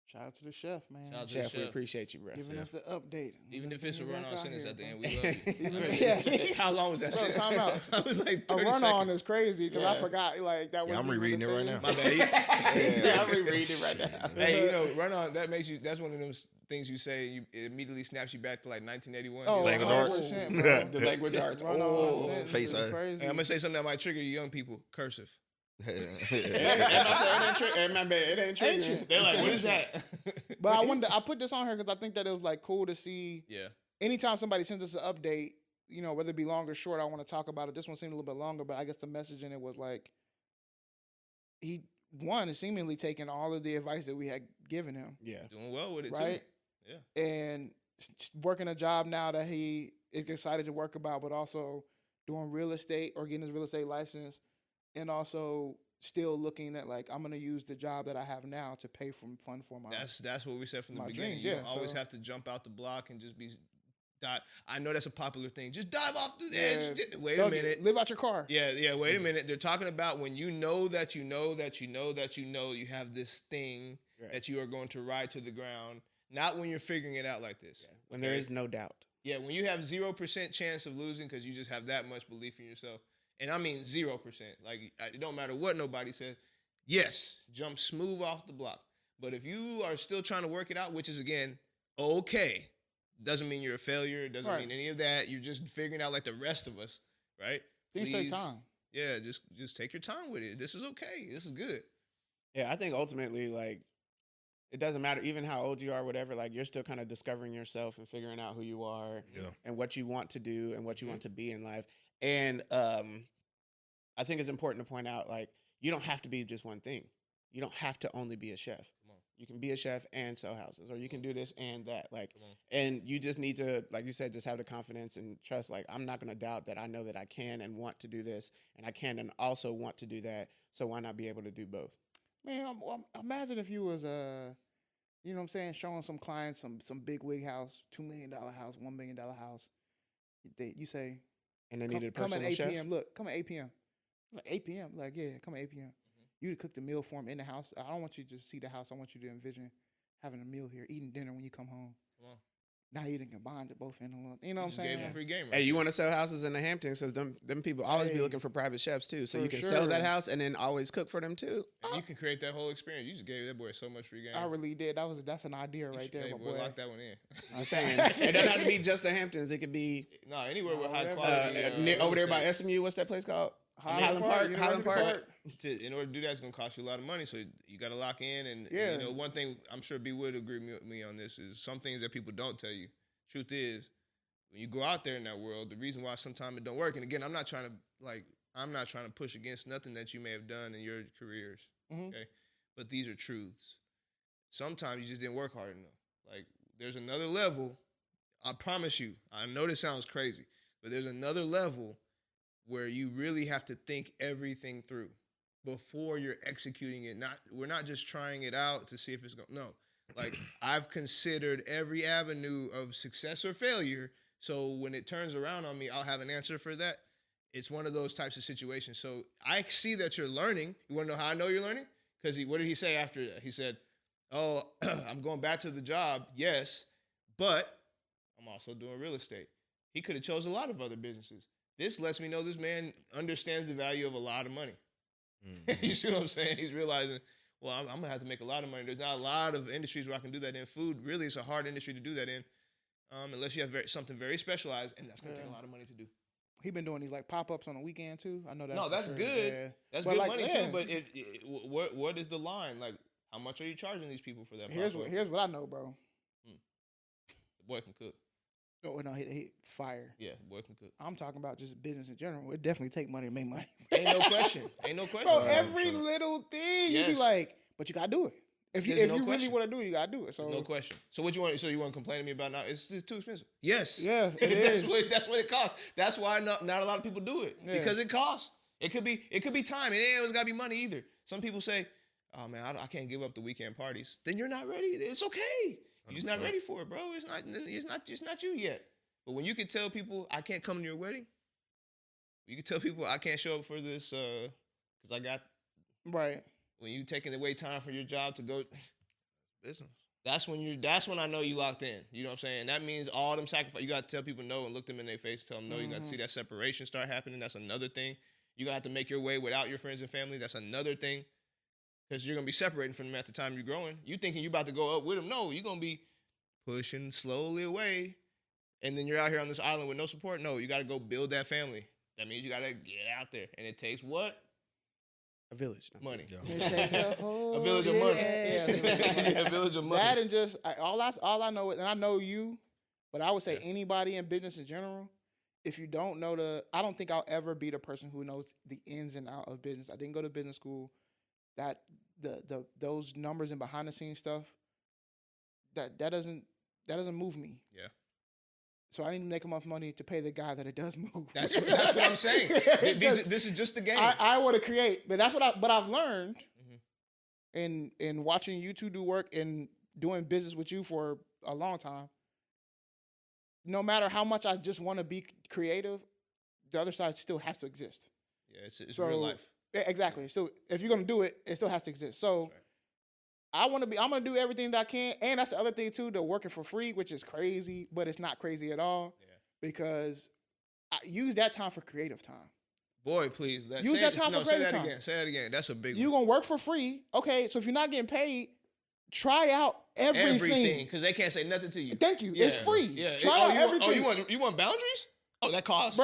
Shout out to the chef, man. Shout out to the Chef, we chef. appreciate you, bro. Giving us the update. Even if it's a Bring it run-on back out sentence here, at the bro. end, we love you. Yeah. How long was that Bro, sentence? time out. I was like 30 A run-on seconds. is crazy because I Yeah. forgot like that was. Yeah, I'm even rereading a it right thing. now. My bad. Yeah, I'm rereading right now. Hey, you know, run-on, that's one of those things you say, it immediately snaps you back to like 1981. Oh, You're like, Language arts. 100%, bro. The language arts. Run-on Oh, sentence face is eye. crazy. Hey, I'm gonna say something that might trigger you young people. Cursive. it ain't triggering. Ancient. They're like, what is that? But I put this on here because I think that it was like cool to see. Yeah. Anytime somebody sends us an update, you know, whether it be long or short, I want to talk about it. This one seemed a little bit longer, but I guess the message in it was like he is seemingly taking all of the advice that we had given him, Yeah. Doing well with it right? too. Yeah. And working a job now that he is excited to work about, but also doing real estate or getting his real estate license, and also still looking at like I'm gonna use the job that I have now to pay for fund for my. That's what we said from the my beginning. dreams, You yeah, don't always so- have to jump out the block and just be I know that's a popular thing. Just dive off the Yeah. edge. Wait a Thug it. minute. Live out your car. Yeah, wait a minute. They're talking about when you know that you know that you know that you know you have this thing Right. that you are going to ride to the ground, not when you're figuring it out like this. When there is no doubt. Yeah, when you have 0% chance of losing because you just have that much belief in yourself. And I mean 0%. Like, it don't matter what nobody says. Yes, jump smooth off the block. But if you are still trying to work it out, which is, again, okay, doesn't mean you're a failure. It doesn't Right. mean any of that. You're just figuring out like the rest of us, right? Things take Please, time. Yeah, just take your time with it. This is okay. This is good. Yeah, I think ultimately, like, it doesn't matter even how old you are, whatever, like, you're still kind of discovering yourself and figuring out who you are Yeah. and what you want to do and what you want to be in life. And I think it's important to point out, like, you don't have to be just one thing. You don't have to only be a chef. Come on. You can be a chef and sell houses, or you can do this and that. Like, Come on. and you just need to, like you said, just have the confidence and trust. Like, I'm not going to doubt that I know that I can and want to do this, and I can and also want to do that. So why not be able to do both? Man, imagine if you was you know what I'm saying, showing some clients some big wig house, $2 million house, $1 million house. You say, And they come, needed a come personal at 8 chef. p.m. Look, come at 8 p.m. Like 8 p.m. Like, yeah, come at 8 p.m. You to cook the meal for him in the house. I don't want you to just see the house. I want you to envision having a meal here, eating dinner when you come home. Come on. Now you done combined it both in a little. You know what I'm Just gave saying? them free game. Right Hey, you want to sell houses in the Hamptons? Because them people always be Hey, looking for private chefs too. So for you can sell that sure. house and then always cook for them too. And you can create that whole experience. You just gave that boy so much free game. I really did. That's an idea You right should- there, hey, my boy, boy. lock that one in. I'm saying it doesn't have to be just the Hamptons. It could be No, anywhere with high whatever. quality. over there real by estate. SMU. What's that place called? Highland Highland Park. In order to do that, it's going to cost you a lot of money. So you got to lock in. And, Yeah. you know, one thing I'm sure B would agree with me on this is some things that people don't tell you. Truth is, when you go out there in that world, the reason why sometimes it don't work. And again, I'm not trying to push against nothing that you may have done in your careers. Mhm. Okay, but these are truths. Sometimes you just didn't work hard enough. Like, there's another level. I promise you. I know this sounds crazy, but there's another level where you really have to think everything through before you're executing it. We're not just trying it out to see if it's going. No, like, I've considered every avenue of success or failure. So when it turns around on me, I'll have an answer for that. It's one of those types of situations. So I see that you're learning. You want to know how I know you're learning? Because what did he say after that? He said, "Oh, I'm going back to the job, yes, but I'm also doing real estate." He could have chose a lot of other businesses. This lets me know this man understands the value of a lot of money. Mm-hmm. You see what I'm saying? He's realizing, well, I'm going to have to make a lot of money. There's not a lot of industries where I can do that in. Food, really, it's a hard industry to do that in, unless you have something very specialized, and that's going to take a lot of money to do. He been doing these like pop-ups on the weekend too. I know that. No, that's sure. good. Yeah. That's But good like, money yeah. too. But what is the line? Like, how much are you charging these people for that? Here's pop-up? what I know, bro. The boy can cook. No, he fire. Yeah, the boy can cook. I'm talking about just business in general. It definitely take money to make money. Ain't no question. Ain't no question. Bro, every little thing you be Yes. like, but you gotta do it. If you There's if no you really question. want to do it, you gotta do it. So No question. So what you want? So you want to complain to me about now? It's just too expensive. Yes. Yeah, it that's is. that's what it costs. That's why not a lot of people do it because it costs. It could be time. It ain't always gotta be money either. Some people say, "Oh man, I can't give up the weekend parties." Then you're not ready. It's okay. You're just not ready for it, bro. It's not you yet. But when you can tell people I can't come to your wedding, you can tell people I can't show up for this because I got right. when you taking away time from your job to go Business. that's when I know you locked in. You know what I'm saying? That means all them sacrifice. You got to tell people no and look them in their face and tell them no. You got to see that separation start happening. That's another thing. You got to have to make your way without your friends and family. That's another thing. Because you're going to be separating from them at the time you're growing. You thinking you about to go up with them. No, you're going to be pushing slowly away. And then you're out here on this island with no support. No, you got to go build that family. That means you got to get out there. And it takes what? A village. Money. Yeah. It takes a whole A village of money. Yeah. A village of money. That and just all I know is, and I know you, but I would say anybody in business in general. If you don't know I don't think I'll ever be the person who knows the ins and out of business. I didn't go to business school. That those numbers and behind the scenes stuff. That doesn't move me. Yeah. So I need to make enough money to pay the guy that it does move. That's what I'm saying. This is just the game. I want to create, but that's what I've learned in watching you two do work and doing business with you for a long time. No matter how much I just want to be creative, the other side still has to exist. Yeah, it's real life. Exactly. So if you're gonna do it, it still has to exist. So I'm gonna do everything that I can, and that's the other thing too. The working for free, which is crazy, but it's not crazy at all because I use that time for creative time. Boy, please. Use that time for creative time. Say that again. That's a big You're one. gonna work for free, okay? So if you're not getting paid, try out everything. Because they can't say nothing to you. Thank you. Yeah. It's free. Yeah. Try out everything. You want boundaries? Oh, that costs.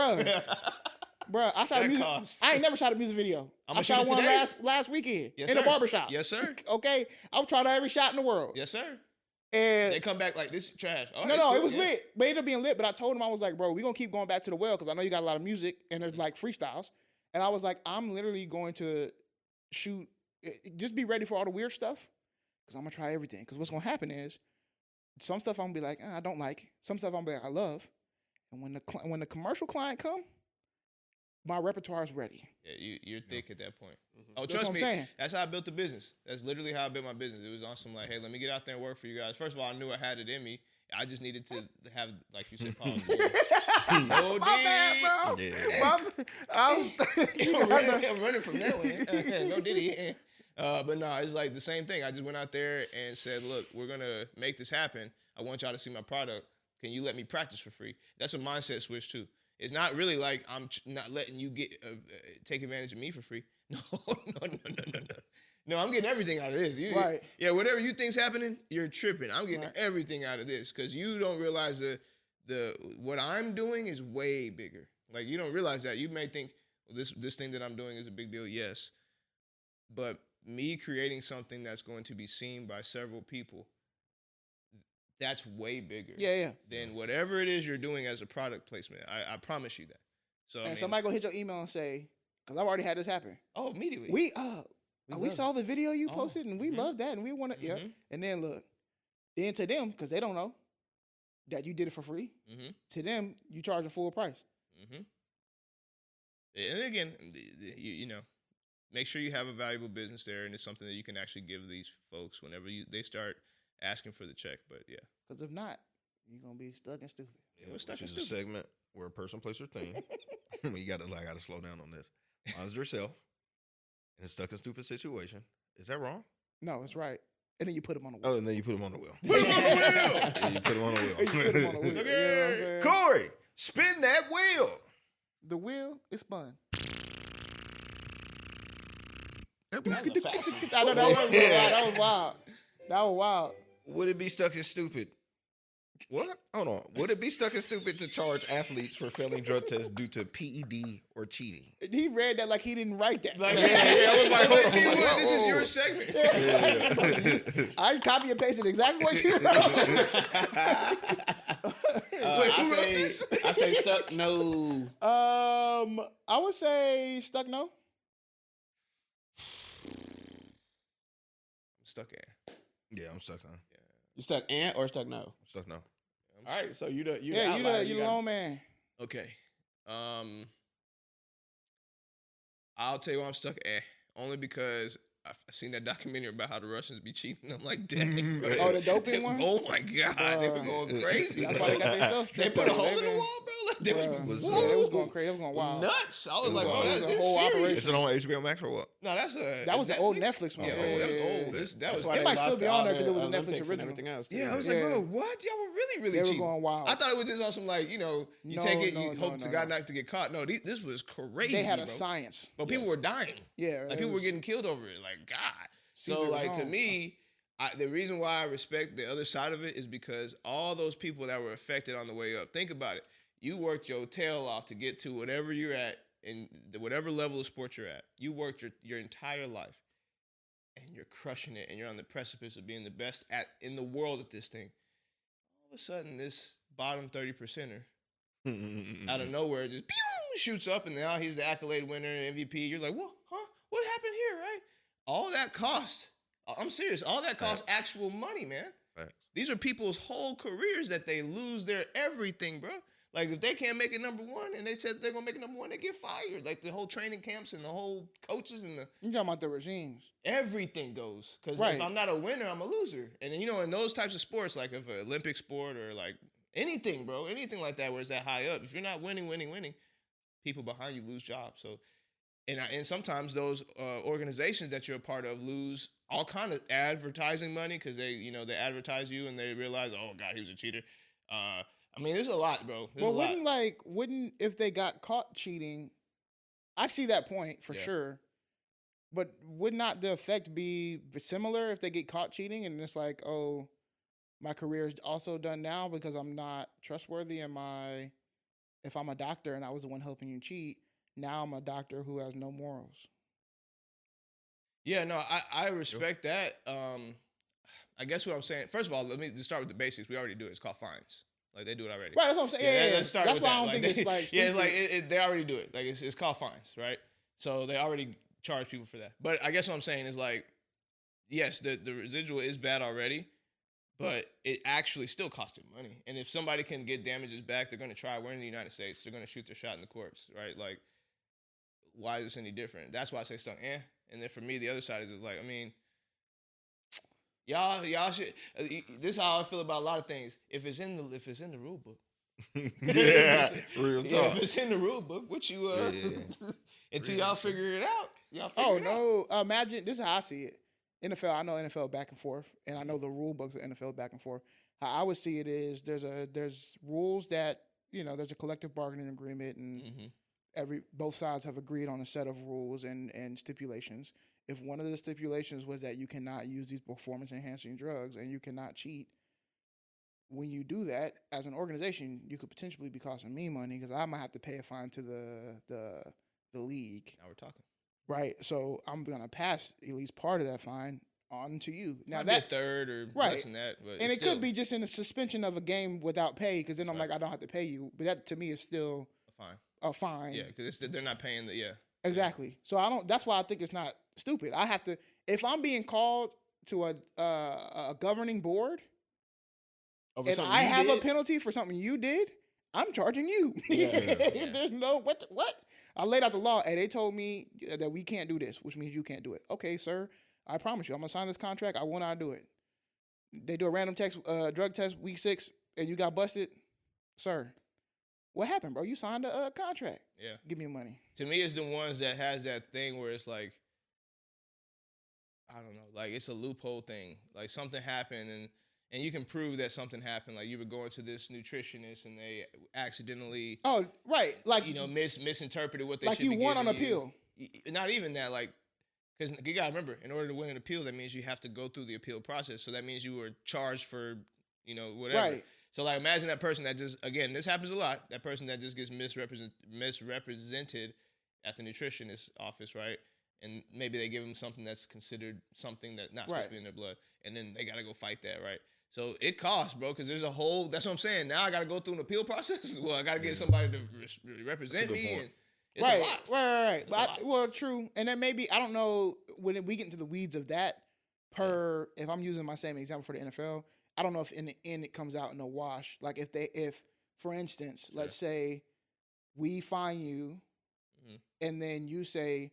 Bruh, I shot a That music. costs. I ain't never shot a music video. I'ma I shoot shot it one today. last weekend Yes, in sir. a barbershop. Yes, sir. Okay, I'm trying out every shot in the world. Yes, sir. And They come back like this is trash. All right, no, it's cool. it was Yeah. lit. But it ended up being lit. But I told him, I was like, bro, we're gonna keep going back to the well because I know you got a lot of music and there's like freestyles. And I was like, I'm literally going to shoot. Just be ready for all the weird stuff because I'm gonna try everything. Because what's gonna happen is some stuff I'm gonna be like, I don't like. Some stuff I'm gonna be like, I love. And when the commercial client come, my repertoire is ready. Yeah, you're thick at that point. Oh, That's trust what I'm me. saying. That's how I built the business. That's literally how I built my business. It was on some like, hey, let me get out there and work for you guys. First of all, I knew I had it in me. I just needed to have, like you said, pause. No, My bad, bro. Yeah. I'm running from that one. No Diddy. But no, it's like the same thing. I just went out there and said, look, we're going to make this happen. I want y'all to see my product. Can you let me practice for free? That's a mindset switch too. It's not really like I'm not letting you get take advantage of me for free. No. No, I'm getting everything out of this. Right. Yeah, whatever you think's happening, you're tripping. I'm getting everything out of this because you don't realize the what I'm doing is way bigger. Like you don't realize that. You may think, well, this thing that I'm doing is a big deal. Yes, but me creating something that's going to be seen by several people, that's way bigger. Yeah. Than whatever it is you're doing as a product placement. I promise you that. So And somebody gonna hit your email and say, because I've already had this happen. Oh, immediately. We saw the video you posted and we love that and we want to, yeah. And then look, then to them, because they don't know that you did it for free, to them, you charge a full price. And again, you know, make sure you have a valuable business there and it's something that you can actually give these folks whenever they start asking for the check. But yeah. Because if not, you're going to be stuck and stupid. Yeah, which is a segment where a person, place, or thing. You gotta slow down on this. Finds herself in a stuck and stupid situation, Is that wrong? No, it's right. And then you put him on the wheel. Oh, and then you put him on the wheel. Put him on the wheel. Yeah, you put him on the You put him on the wheel. wheel. You know what I'm saying? Cori, spin that wheel. The wheel is spun. That was a fact. I know that was wild. That was wild. That was wild. Would it be stuck as stupid? What? Hold on. Would it be stuck as stupid to charge athletes for failing drug tests due to PED or cheating? He read that like he didn't write that. Like, I was like, Hold on, "Hey, hold on, this is whoa. your segment." I copy and pasted exactly what you wrote. I say stuck. No. I would say stuck. No. I'm stuck in. Yeah, I'm stuck on. You stuck and or stuck no? I'm stuck now. All right, so you the Yeah, you outlier. the lone man. Okay. I'll tell you why I'm stuck. Only because I've seen that documentary about how the Russians be cheating. I'm like, dang. bro. Oh, the doping one? Oh my god, they were going crazy. That's why they got their stuff They stripped. put a up. hole They in the been- wall, bro. Like, they Bruh, was, yeah, it was going crazy. It was going wild. nuts. I was It like, was bro, wild. that's It was a whole serious. operation. Is it on HBO Max or what? No, that's a. That was an old Netflix one. Yeah, Yeah, that was yeah, old. yeah. That That's was. why It they might still lost be on there all 'cause it was a the Netflix Olympics and original. everything else. Yeah, I was Yeah. like, bro, what? Y'all were really They were cheating. going wild. I thought it was just on some like, you No, take it, no, you no, hope to no, God no. not to get caught. No, this was crazy. They had a bro. science. But people were dying. Yeah. Like it people were was- getting killed over it. Like God. Caesar So was like to on. me, the reason why I respect the other side of it is because all those people that were affected on the way up. Think about it. You worked your tail off to get to whatever you're at in whatever level of sport you're at. You worked your entire life, and you're crushing it, and you're on the precipice of being the best in the world at this thing. All of a sudden, this bottom 30%er out of nowhere just pew, shoots up, and now he's the accolade winner and MVP. You're like, what? Huh? What happened here, right? All that cost. I'm serious. All that costs actual money, man. Facts. These are people's whole careers that they lose their everything, bro. Like if they can't make it number one, and they said they're gonna make it number one, they get fired. Like the whole training camps and the whole coaches and the You talking about the regimes? everything goes. Because Right. if I'm not a winner, I'm a loser. And then, in those types of sports, like if an Olympic sport or like anything, bro, anything like that where it's that high up, if you're not winning, people behind you lose jobs. So, and sometimes those organizations that you're a part of lose all kind of advertising money because they advertise you and they realize, oh God, he was a cheater. I mean, there's a lot, bro. There's Well, a lot. wouldn't if they got caught cheating? I see that point for Yeah. sure. But would not the effect be similar if they get caught cheating and it's like, oh, my career is also done now because I'm not trustworthy? If I'm a doctor and I was the one helping you cheat, now I'm a doctor who has no morals. Yeah, no, I respect that. I guess what I'm saying, first of all, let me just start with the basics. We already do it. It's called fines. Like they do it already. Right, that's what I'm saying. Yeah, let's start that's with why that. I don't think it's like yeah, it's like stupid. they already do it. Like it's called fines, right? So they already charge people for that. But I guess what I'm saying is like, yes, the residual is bad already, but it actually still costs them money. And if somebody can get damages back, they're going to try. We're in the United States. They're going to shoot their shot in the courts, right? Like, why is this any different? That's why I say stuck. And then for me, the other side is like, I mean, y'all should. This is how I feel about a lot of things. If it's in the rule book. Yeah, real Yeah, talk. if it's in the rule book, what you Yeah. until Real y'all shit. figure it out, y'all figure Oh it out. no! Imagine this is how I see it. NFL, I know NFL back and forth, and I know the rule books of NFL back and forth. How I would see it is there's rules that there's a collective bargaining agreement, and Mhm. both sides have agreed on a set of rules and stipulations. If one of the stipulations was that you cannot use these performance enhancing drugs and you cannot cheat, when you do that as an organization, you could potentially be costing me money because I might have to pay a fine to the league. Now we're talking. Right. So I'm gonna pass at least part of that fine on to you. Now Might be a that third or Right. less than that, but and it's it could still be just in the suspension of a game without pay, because then I'm Right. like, I don't have to pay you. But that to me is still fine. a fine. Yeah, because they're not paying the Exactly. So I don't. That's why I think it's not stupid. I have to. If I'm being called to a governing board Over and something I you have a did? penalty for something you did, I'm charging you. Yeah. There's no what. I laid out the law, and they told me that we can't do this, which means you can't do it. Okay, sir. I promise you, I'm gonna sign this contract. I will not do it. They do a random drug test week 6, and you got busted, sir. What happened, bro? You signed a contract. Yeah. Give me money. To me, it's the ones that has that thing where it's like, I don't know, like it's a loophole thing. Like something happened and you can prove that something happened. Like you were going to this nutritionist and they accidentally, Oh, right. Like, misinterpreted what they like should you be won on giving appeal. Not even that, like, because you gotta remember, in order to win an appeal, that means you have to go through the appeal process. So that means you were charged for, whatever. Right. So like, imagine that person that just, again, this happens a lot. That person that just gets misrepresented at the nutritionist office, right? And maybe they give them something that's considered something that's not supposed to be in their blood, and then they gotta go fight that, right? So it costs, bro, because there's a whole. That's what I'm saying. Now I gotta go through an appeal process. Well, I gotta get somebody to represent me. And it's a lot. Right. Well, true. And then maybe, I don't know, when we get into the weeds of that, if I'm using my same example for the NFL, I don't know if in the end it comes out in a wash. Like if for instance, let's say we fine you, and then you say,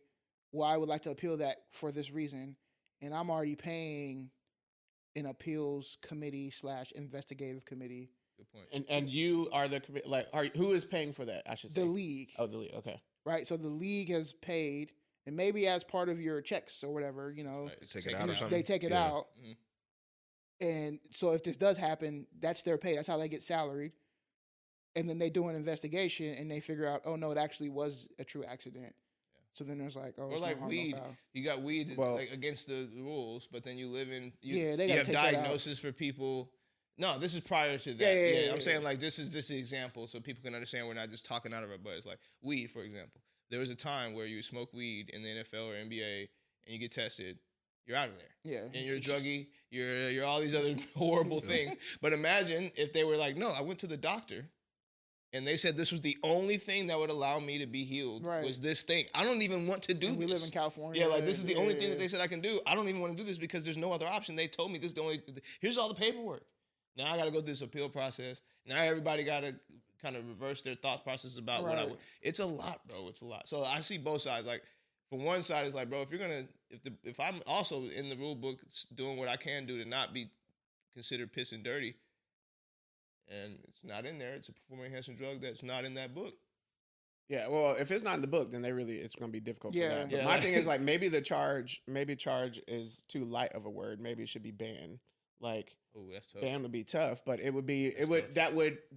well, I would like to appeal that for this reason, and I'm already paying an appeals committee / investigative committee. Good point. And you are the who is paying for that? I should say The league. Oh, the league. Okay. Right. So the league has paid, and maybe as part of your checks or whatever, Take it out or something. they take it out. And so if this does happen, that's their pay. That's how they get salaried. And then they do an investigation and they figure out, oh no, it actually was a true accident. So then there's like, oh, or it's like no harm, weed. no foul. You got weed like against the rules, but then you live in you they gotta have take that out. diagnosis for people. No, this is prior to that. Yeah, I'm saying like this is just an example so people can understand we're not just talking out of our butts. Like weed, for example. There was a time where you smoke weed in the NFL or NBA and you get tested, you're out of there. Yeah. And you're a druggie, you're all these other horrible things. But imagine if they were like, no, I went to the doctor and they said this was the only thing that would allow me to be healed was this thing. I don't even want to do this. We live in California. Yeah, like this is the only thing that they said I can do. I don't even want to do this because there's no other option. They told me this is the only, here's all the paperwork. Now I got to go through this appeal process. Now everybody got to kind of reverse their thought process about what I would. It's a lot, bro. It's a lot. So I see both sides. Like from one side, it's like, bro, if I'm also in the rule book doing what I can do to not be considered piss and dirty, and it's not in there, it's a performance enhancing drug that's not in that book. Yeah, well, if it's not in the book, then it's going to be difficult for that. But Yeah. my thing is like maybe charge is too light of a word. Maybe it should be banned. Like, oh, that's tough. ban would be tough, but it would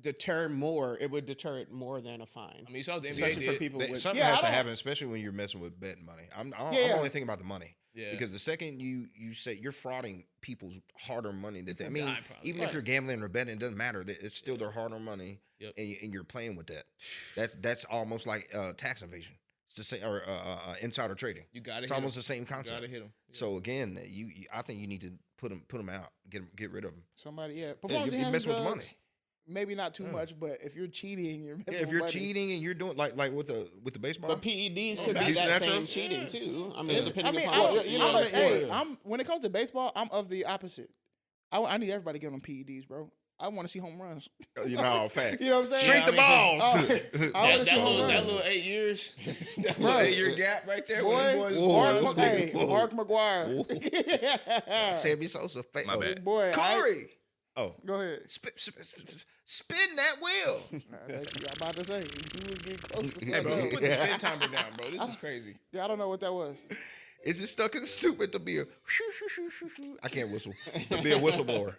deter it more than a fine. I mean, you saw the NBA especially for did. people with Something has to happen, especially when you're messing with betting money. I'm only thinking about the money. Yeah. Because the second you say you're frauding people's hard-earned money, even probably. if you're gambling or betting, it doesn't matter. It's still their hard-earned money, and you're playing with that. That's almost like tax evasion. It's the same, or insider trading. You got it. It's almost the same concept. You got to hit them. Yeah. So again, I think you need to put them out, get rid of them. Somebody, Performance you're messing with the money. Maybe not too much, but if you're cheating, you're messing if with you're money. cheating and you're doing like with the baseball, but PEDs could be that same cheating too. I mean, depending upon when it comes to baseball, I'm of the opposite. I need everybody to get on PEDs, bro. I want to see home runs. Facts. You know what I'm saying? Shrink the balls. I want to see home runs. That little 8 years, that little 8-year gap right there. Boy, Mark McGuire. Sammy Sosa. My bad. Boy, Cori. Go ahead. Spin that wheel. I'm about to say, you was getting close to Hey, bro, something. put the spin timer down, bro. This is crazy. Yeah, I don't know what that was. Is it stuck in stupid to be a? I can't whistle. To be a whistleblower.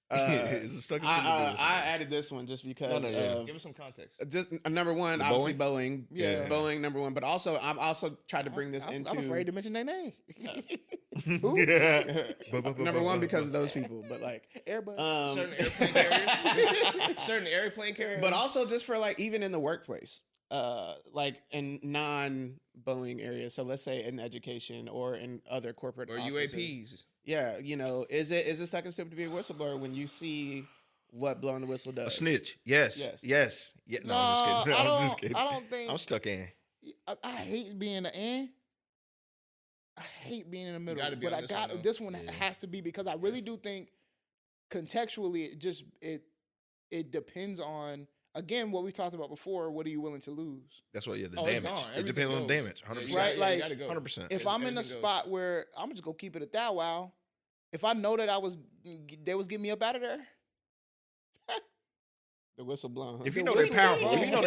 Is it stuck in stupid? I added this one just because of Give us some context. just number one, obviously Boeing. Yeah. Boeing number one, but also I'm also tried to bring this into. I'm afraid to mention their name. Number one because of those people, but like Airbus. Certain airplane carriers. But also just for like even in the workplace, like in non-Boeing areas. So let's say in education or in other corporate or offices. UAPs. Yeah, is it stuck and stupid to be a whistleblower when you see what blowing the whistle does? A snitch. Yes. Yeah, no, I'm just kidding. I don't think I'm stuck in. I hate being the end. I hate being in the middle. gotta be But on this one has to be because I really do think contextually it depends on, again, what we talked about before. What are you willing to lose? That's what the It's damage. gone. It depends on the damage. 100%. Right, like, 100%. If I'm in a spot where I'm just gonna keep it at that, wow. If I know that they was getting me up out of there. The whistle blown. If you know they're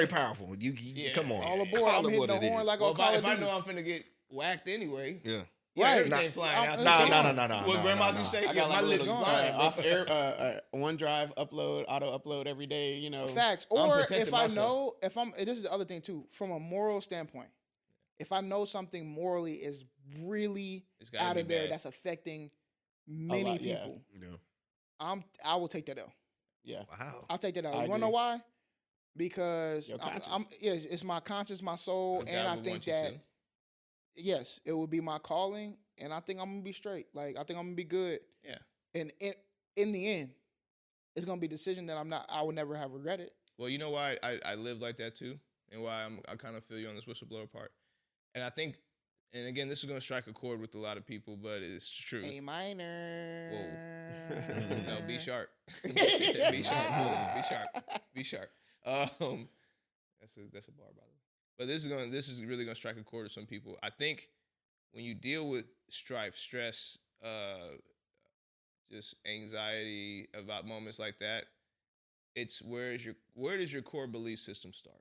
powerful, you come on. All aboard. I'm hitting the horn like well, Call of if I Duty. know I'm finna get whacked anyway. Yeah. Yeah, Right. everything flying out. No. What grandma's used to say? I Yeah, got like my a lips little flying. off air, OneDrive upload, auto upload every day. You know, Facts. I'm Or protecting if I myself. know, if I'm, this is the other thing too, from a moral standpoint, if I know something morally is really It's gotta out be of there bad. that's affecting many lot, yeah. people, Yeah. I will take that L. yeah. Wow. I'll take that L. I You wanna know agree. why? Because Your it's my conscience, my soul, God and I would think want you that to. yes, it would be my calling, and I think I'm gonna be straight. Like I think I'm gonna be good. Yeah. And in the end, it's gonna be a decision that I will never have regretted. Well, you know why I live like that too, and why I kind of feel you on this whistleblower part. And I think, and again, this is going to strike a chord with a lot of people, but it's true. A minor. Whoa. No, be sharp. Be sharp. Be sharp. Be sharp. That's a bar, by the way. But this is really gonna strike a chord with some people. I think when you deal with strife, stress, just anxiety about moments like that, it's where does your core belief system start?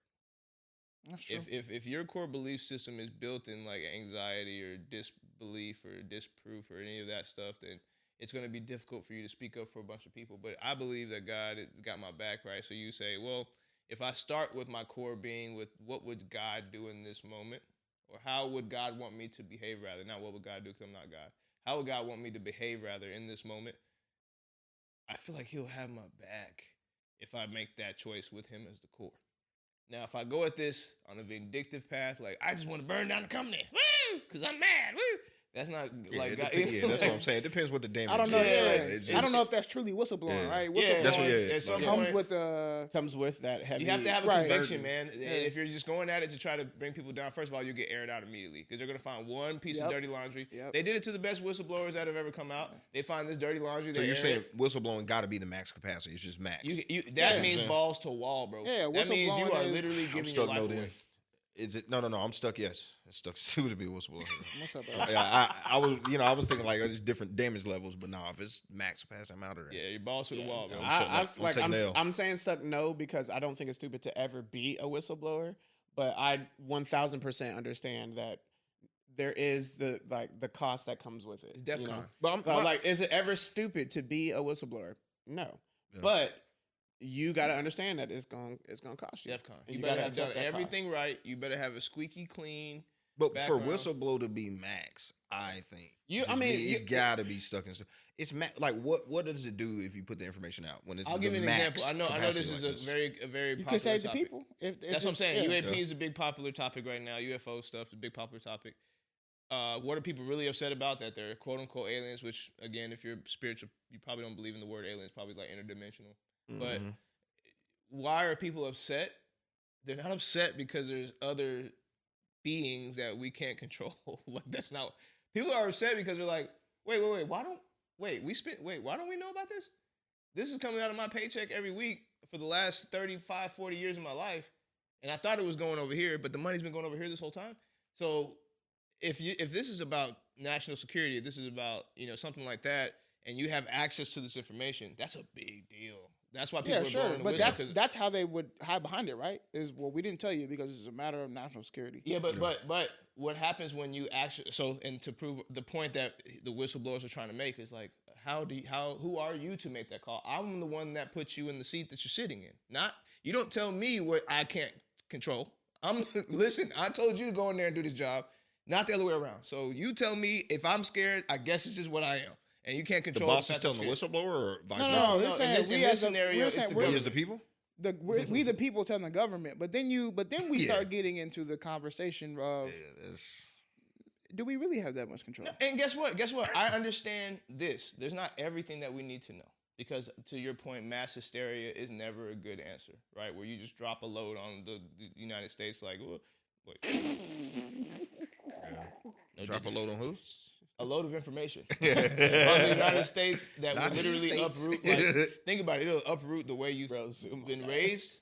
That's true. If your core belief system is built in like anxiety or disbelief or disproof or any of that stuff, then it's going to be difficult for you to speak up for a bunch of people. But I believe that God has got my back, right? So you say, well, if I start with my core being with what would God do in this moment, or how would God want me to behave rather, not what would God do because I'm not God. How would God want me to behave rather in this moment? I feel like he'll have my back if I make that choice with him as the core. Now, if I go at this on a vindictive path, like I just want to burn down the company, woo, because I'm mad, woo. That's not like God. That's what I'm saying. It depends what the damage. I don't know. is. I don't know if that's truly whistleblowing, Yeah. right? Yeah, Whistleblowing that's what- yeah. at some comes point, with Comes with that heavy. you have to have a Right. conviction, man. Yeah. If you're just going at it to try to bring people down, first of all, you'll get aired out immediately because they're going to find one piece of Yep. dirty laundry. Yep. They did it to the best whistleblowers that have ever come out. They find this dirty laundry. So they you're air saying it. whistleblowing got to be the max capacity? It's just max. That Yeah. means balls to wall, bro. Yeah, that means you whistleblowing are is- literally I'm giving your stuck. life No, away. then. Is it? No. I'm stuck. Yes, it's stuck. Soon to be whistleblower. What's up, bro? Yeah, I was thinking like there's different damage levels, but no, if it's max capacity, I'm out of there. Yeah, your balls to the wall, bro. I'm saying stuck no because I don't think it's stupid to ever be a whistleblower, but I 1000% understand that there is the cost that comes with it. It's DEF CON. But Like, is it ever stupid to be a whistleblower? No, Yeah. but you got to understand that it's gonna cost you. DEF CON. And You gotta better have done accept that everything right. You better have a squeaky clean. But background. for whistleblow to be max, I think You gotta be stuck in stuff. It's like what does it do if you put the information out when it's I'll the give you an max example. I know this capacity is like a very You popular could save the topic. people. If That's what I'm saying. yeah. UAP is a big popular topic right now. UFO stuff is a big popular topic. What are people really upset about? That they're quote unquote aliens, which again, if you're spiritual, you probably don't believe in the word aliens, probably like interdimensional. But Mhm. why are people upset? They're not upset because there's other beings that we can't control. Like that's not. People are upset because they're like, wait, why don't we know about this? This is coming out of my paycheck every week for the last 35, 40 years of my life. And I thought it was going over here, but the money's been going over here this whole time. So if this is about national security, if this is about, something like that, and you have access to this information, that's a big deal. That's why people Yeah, are sure, blowing the but whistle, 'cause- that's how they would hide behind it, right? Is we didn't tell you because it's a matter of national security. Yeah, but what happens when you actually and to prove the point that the whistleblowers are trying to make is like who are you to make that call? I'm the one that puts you in the seat that you're sitting in. Not you don't tell me what I can't control. Listen, I told you to go in there and do this job, not the other way around. So you tell me if I'm scared, I guess it's just what I am. And you can't The control boss is fact I'm telling the scared. whistleblower or vice No, versa? no, no, they're saying in we this as a- scenario, we're it's saying the we're- We government. as the people? We the people telling the government, but then we Yeah. start getting into the conversation of do we really have that much control? And guess what? I understand this. There's not everything that we need to know. Because to your point, mass hysteria is never a good answer, right? Where you just drop a load on the United States like, wait. No, Drop a load on who? a load of information on the United States that Not will literally States. uproot. Like, think about it; it'll uproot the way you've Bro, zoom been on. raised.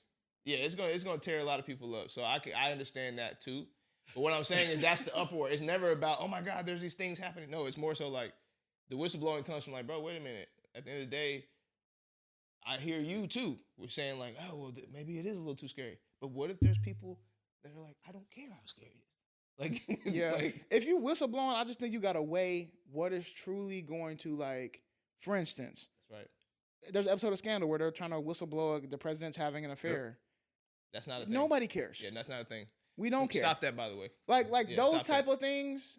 Yeah, it's gonna tear a lot of people up. So I understand that too. But what I'm saying is that's the uproar. It's never about oh my God, there's these things happening. No, it's more so like the whistleblowing comes from like, bro, wait a minute. At the end of the day, I hear you too. We're saying like, oh well, maybe it is a little too scary. But what if there's people that are like, I don't care how scary it is. Like, Yeah. like, If you whistleblowing, I just think you gotta weigh what is truly going to like. For instance, that's right. there's an episode of Scandal where they're trying to whistleblow the president's having an affair. That's not a thing. Nobody cares. Yeah, that's not a thing. We don't care. Stop that, by the way. Like Yeah, those stop type that. of things.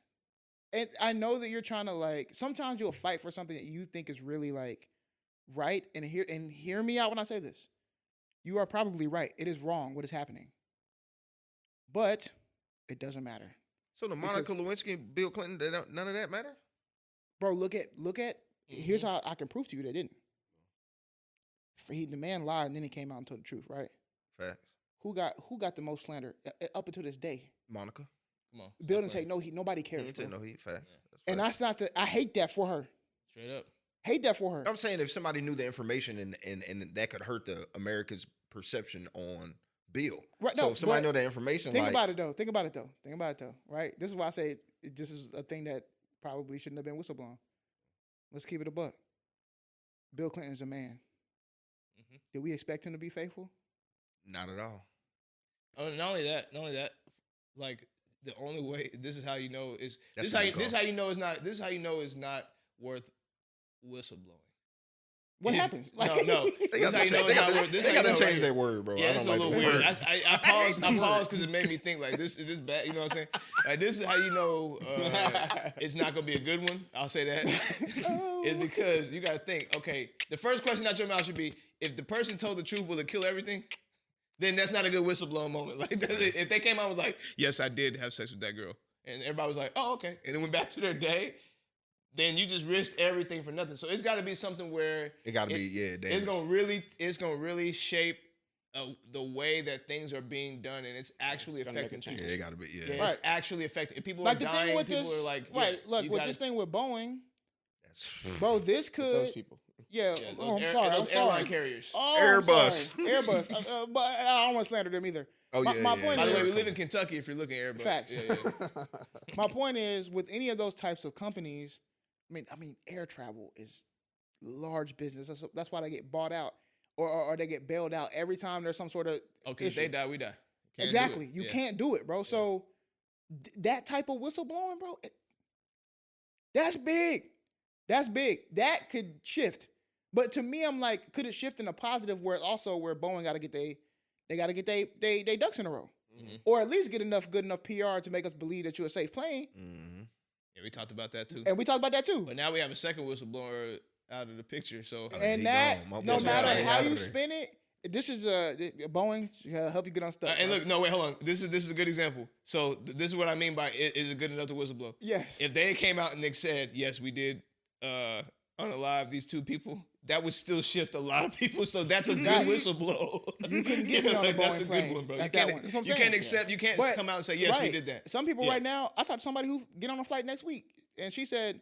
And I know that you're trying to like. Sometimes you'll fight for something that you think is really like right. And hear me out when I say this. You are probably right. It is wrong what is happening. But it doesn't matter, So the Monica Lewinsky and Bill Clinton, none of that matter? bro. Look at. Here's how I can prove to you they didn't. The man lied and then he came out and told the truth. Right? Facts. Who got the most slander up until this day? Monica. Come on. Bill stop didn't take playing. no heat. Nobody He cares. ain't Bro. take no heat. Facts. That's And facts. that's not. I hate that for her. Straight up. Hate that for her. I'm saying if somebody knew the information and that could hurt the America's perception on Bill. Right, So no, if somebody but know that information, Think like, about it though. Right? This is why I say this is a thing that probably shouldn't have been whistleblown. Let's keep it a buck. Bill Clinton's a man. Mhm. Did we expect him to be faithful? not at all. Oh, not only that, like the only way. This is how you know is That's this how the you, goal. this how you know is not. This is how you know is not worth whistleblowing. What If- happens? No, They This how you know it's not worth. This they how you gotta know change right their here. word, bro. Yeah, I it's a don't little like weird. that. I paused because it made me think like this is bad. You know what I'm saying? Like this is how you know it's not gonna be a good one. I'll say that. It's because you gotta think. Okay, the first question out your mouth should be: if the person told the truth, will it kill everything? Then that's not a good whistleblowing moment. Like if they came out and was like, "Yes, I did have sex with that girl," and everybody was like, "Oh, okay," and then went back to their day. Then you just risked everything for nothing. So it's got to be something where It gotta be, it's gonna really shape the way that things are being done, and it's actually gonna make affecting a change. people. Yeah, it gotta be, Yeah, Right. it's actually affecting. If people Like are the dying, thing with people this, are like, right? yeah, Look, you with gotta- this thing with Boeing, That's, bro, this With those could, people. yeah. Yeah, Oh, I'm those sorry. I'm those airline sorry. carriers. Oh, Airbus. I'm sorry. Airbus. But I don't want to slander them either. oh My- yeah, my yeah, point By the way, is- we live in Kentucky. If you're looking at Airbus, Facts. Yeah, yeah. My point is, with any of those types of companies, I mean, air travel is large business. That's why they get bought out or they get bailed out every time there's some sort of Oh, because issue. they die, we die. Can't do Exactly. it. You Yeah. can't do it, bro. So that type of whistleblowing, bro, that's big. That's big. That could shift. But to me, I'm like, could it shift in a positive where Boeing got to get they ducks in a row, Mhm. or at least get good enough PR to make us believe that you're a safe plane. Mm-hmm. Yeah, we talked about that too. And we talked about that too. But now we have a second whistleblower out of the picture. So And he that, gone. My no boy matter said, how "Out you of there." spin it, this is Boeing help you get unstuck. and bro. look, no, wait, hold on. This is a good example. So this is what I mean by is it good enough to whistleblow? Yes. If they came out and they said, yes, we did unalive these two people, that would still shift a lot of people. So that's a good Exactly. whistleblow. You couldn't get me on a That's Boeing a plane good one, bro. like You that can't, one. That's what I'm you saying. can't accept. You can't But- come out and say, yes, we right. did that. Some people Yeah. right now, I talked to somebody who get on a flight next week, and she said,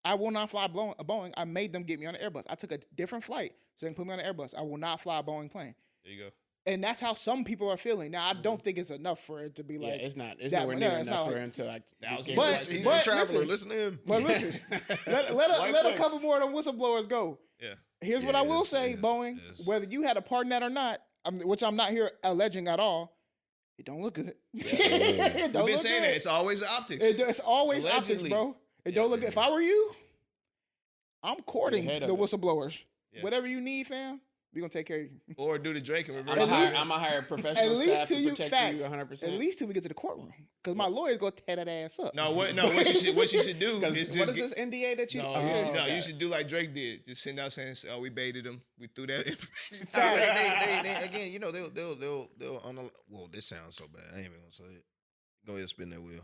I will not fly a Boeing. I made them get me on an Airbus. I took a different flight so they can put me on an Airbus. I will not fly a Boeing plane. There you go. And that's how some people are feeling. Now, I don't think it's enough for it to be Yeah, like, it's not. It's that nowhere one. near No, it's enough not for like- him to like. But- escape But- life. He's but a traveler. listen. Listen to him. well, listen, let White a flex. couple more of them whistleblowers go. Yeah. Here's what I will Yes, say, yes, Boeing, yes. whether you had a part in that or not, which I'm not here alleging at all, it don't look good. it We've don't been look saying good. that. It's always the optics. It's always optics, Allegedly. bro. It Yeah. don't look good. If I were you, I'm courting Ahead the of it. whistleblowers. Yeah. Whatever you need, fam, we gonna take care of you. Or do the Drake and I'm reverse. At least- gonna hire professional At least staff till to you protect facts. you 100%. At least till we get to the courtroom, because my lawyer's gonna tear that ass up. What you should do is just What is get- this NDA that you? No, Oh, you should, okay. you should do like Drake did. Just send out saying, "Oh, we baited him. We threw that information." Facts. They again, you know, they'll well, this sounds so bad. I ain't even gonna say it. Go ahead, spin that wheel.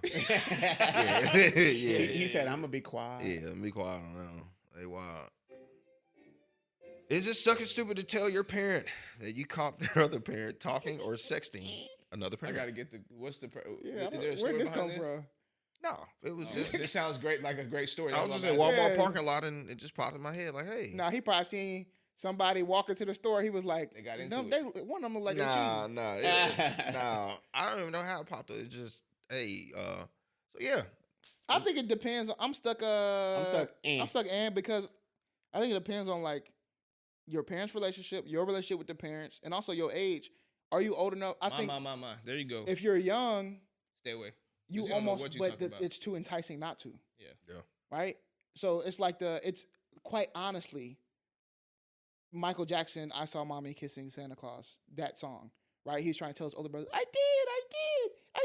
yeah, He said, "I'm gonna be quiet." Yeah, be quiet on that one. They wild. Is it stuck and stupid to tell your parent that you caught their other parent talking or sexting another I parent? gotta get the what's the Yeah, is there a story where'd this behind come from? No, it was Oh, just. this sounds great, like a great story. I was That's just why at I'm Walmart asking. Yeah. parking lot and it just popped in my head like, hey. Nah, he probably seen somebody walk into the store. He was like, They got into "Them- it. one of them look like Nah, they nah, nah. I don't even know how it popped up. It just, hey, so yeah. I think it depends. I'm stuck. I'm stuck. I'm stuck, and because I think it depends on like your parents' relationship, your relationship with the parents, and also your age. Are you old enough? I think My. There you go. if you're young, Stay away. you You don't know almost, what you're but talking about. it's too enticing not to, Yeah. right? So it's like it's quite honestly, Michael Jackson, I Saw Mommy Kissing Santa Claus, that song, right? He's trying to tell his older brother, I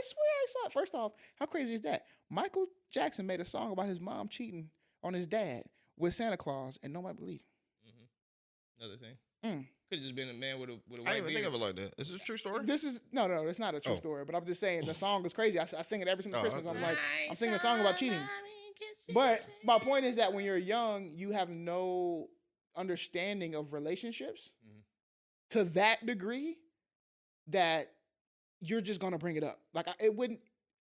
swear I saw it. First off, how crazy is that? Michael Jackson made a song about his mom cheating on his dad with Santa Claus, and nobody believed him. Another thing. Mm. Could have just been a man with a I white didn't even beard. think of it like that. Is this a true story? This is no, it's not a true Oh. story. But I'm just saying the song is crazy. I sing it every single Oh, Christmas. okay. I'm like, I'm singing a song about cheating. But my point is that when you're young, you have no understanding of relationships to that degree that you're just gonna bring it up. Like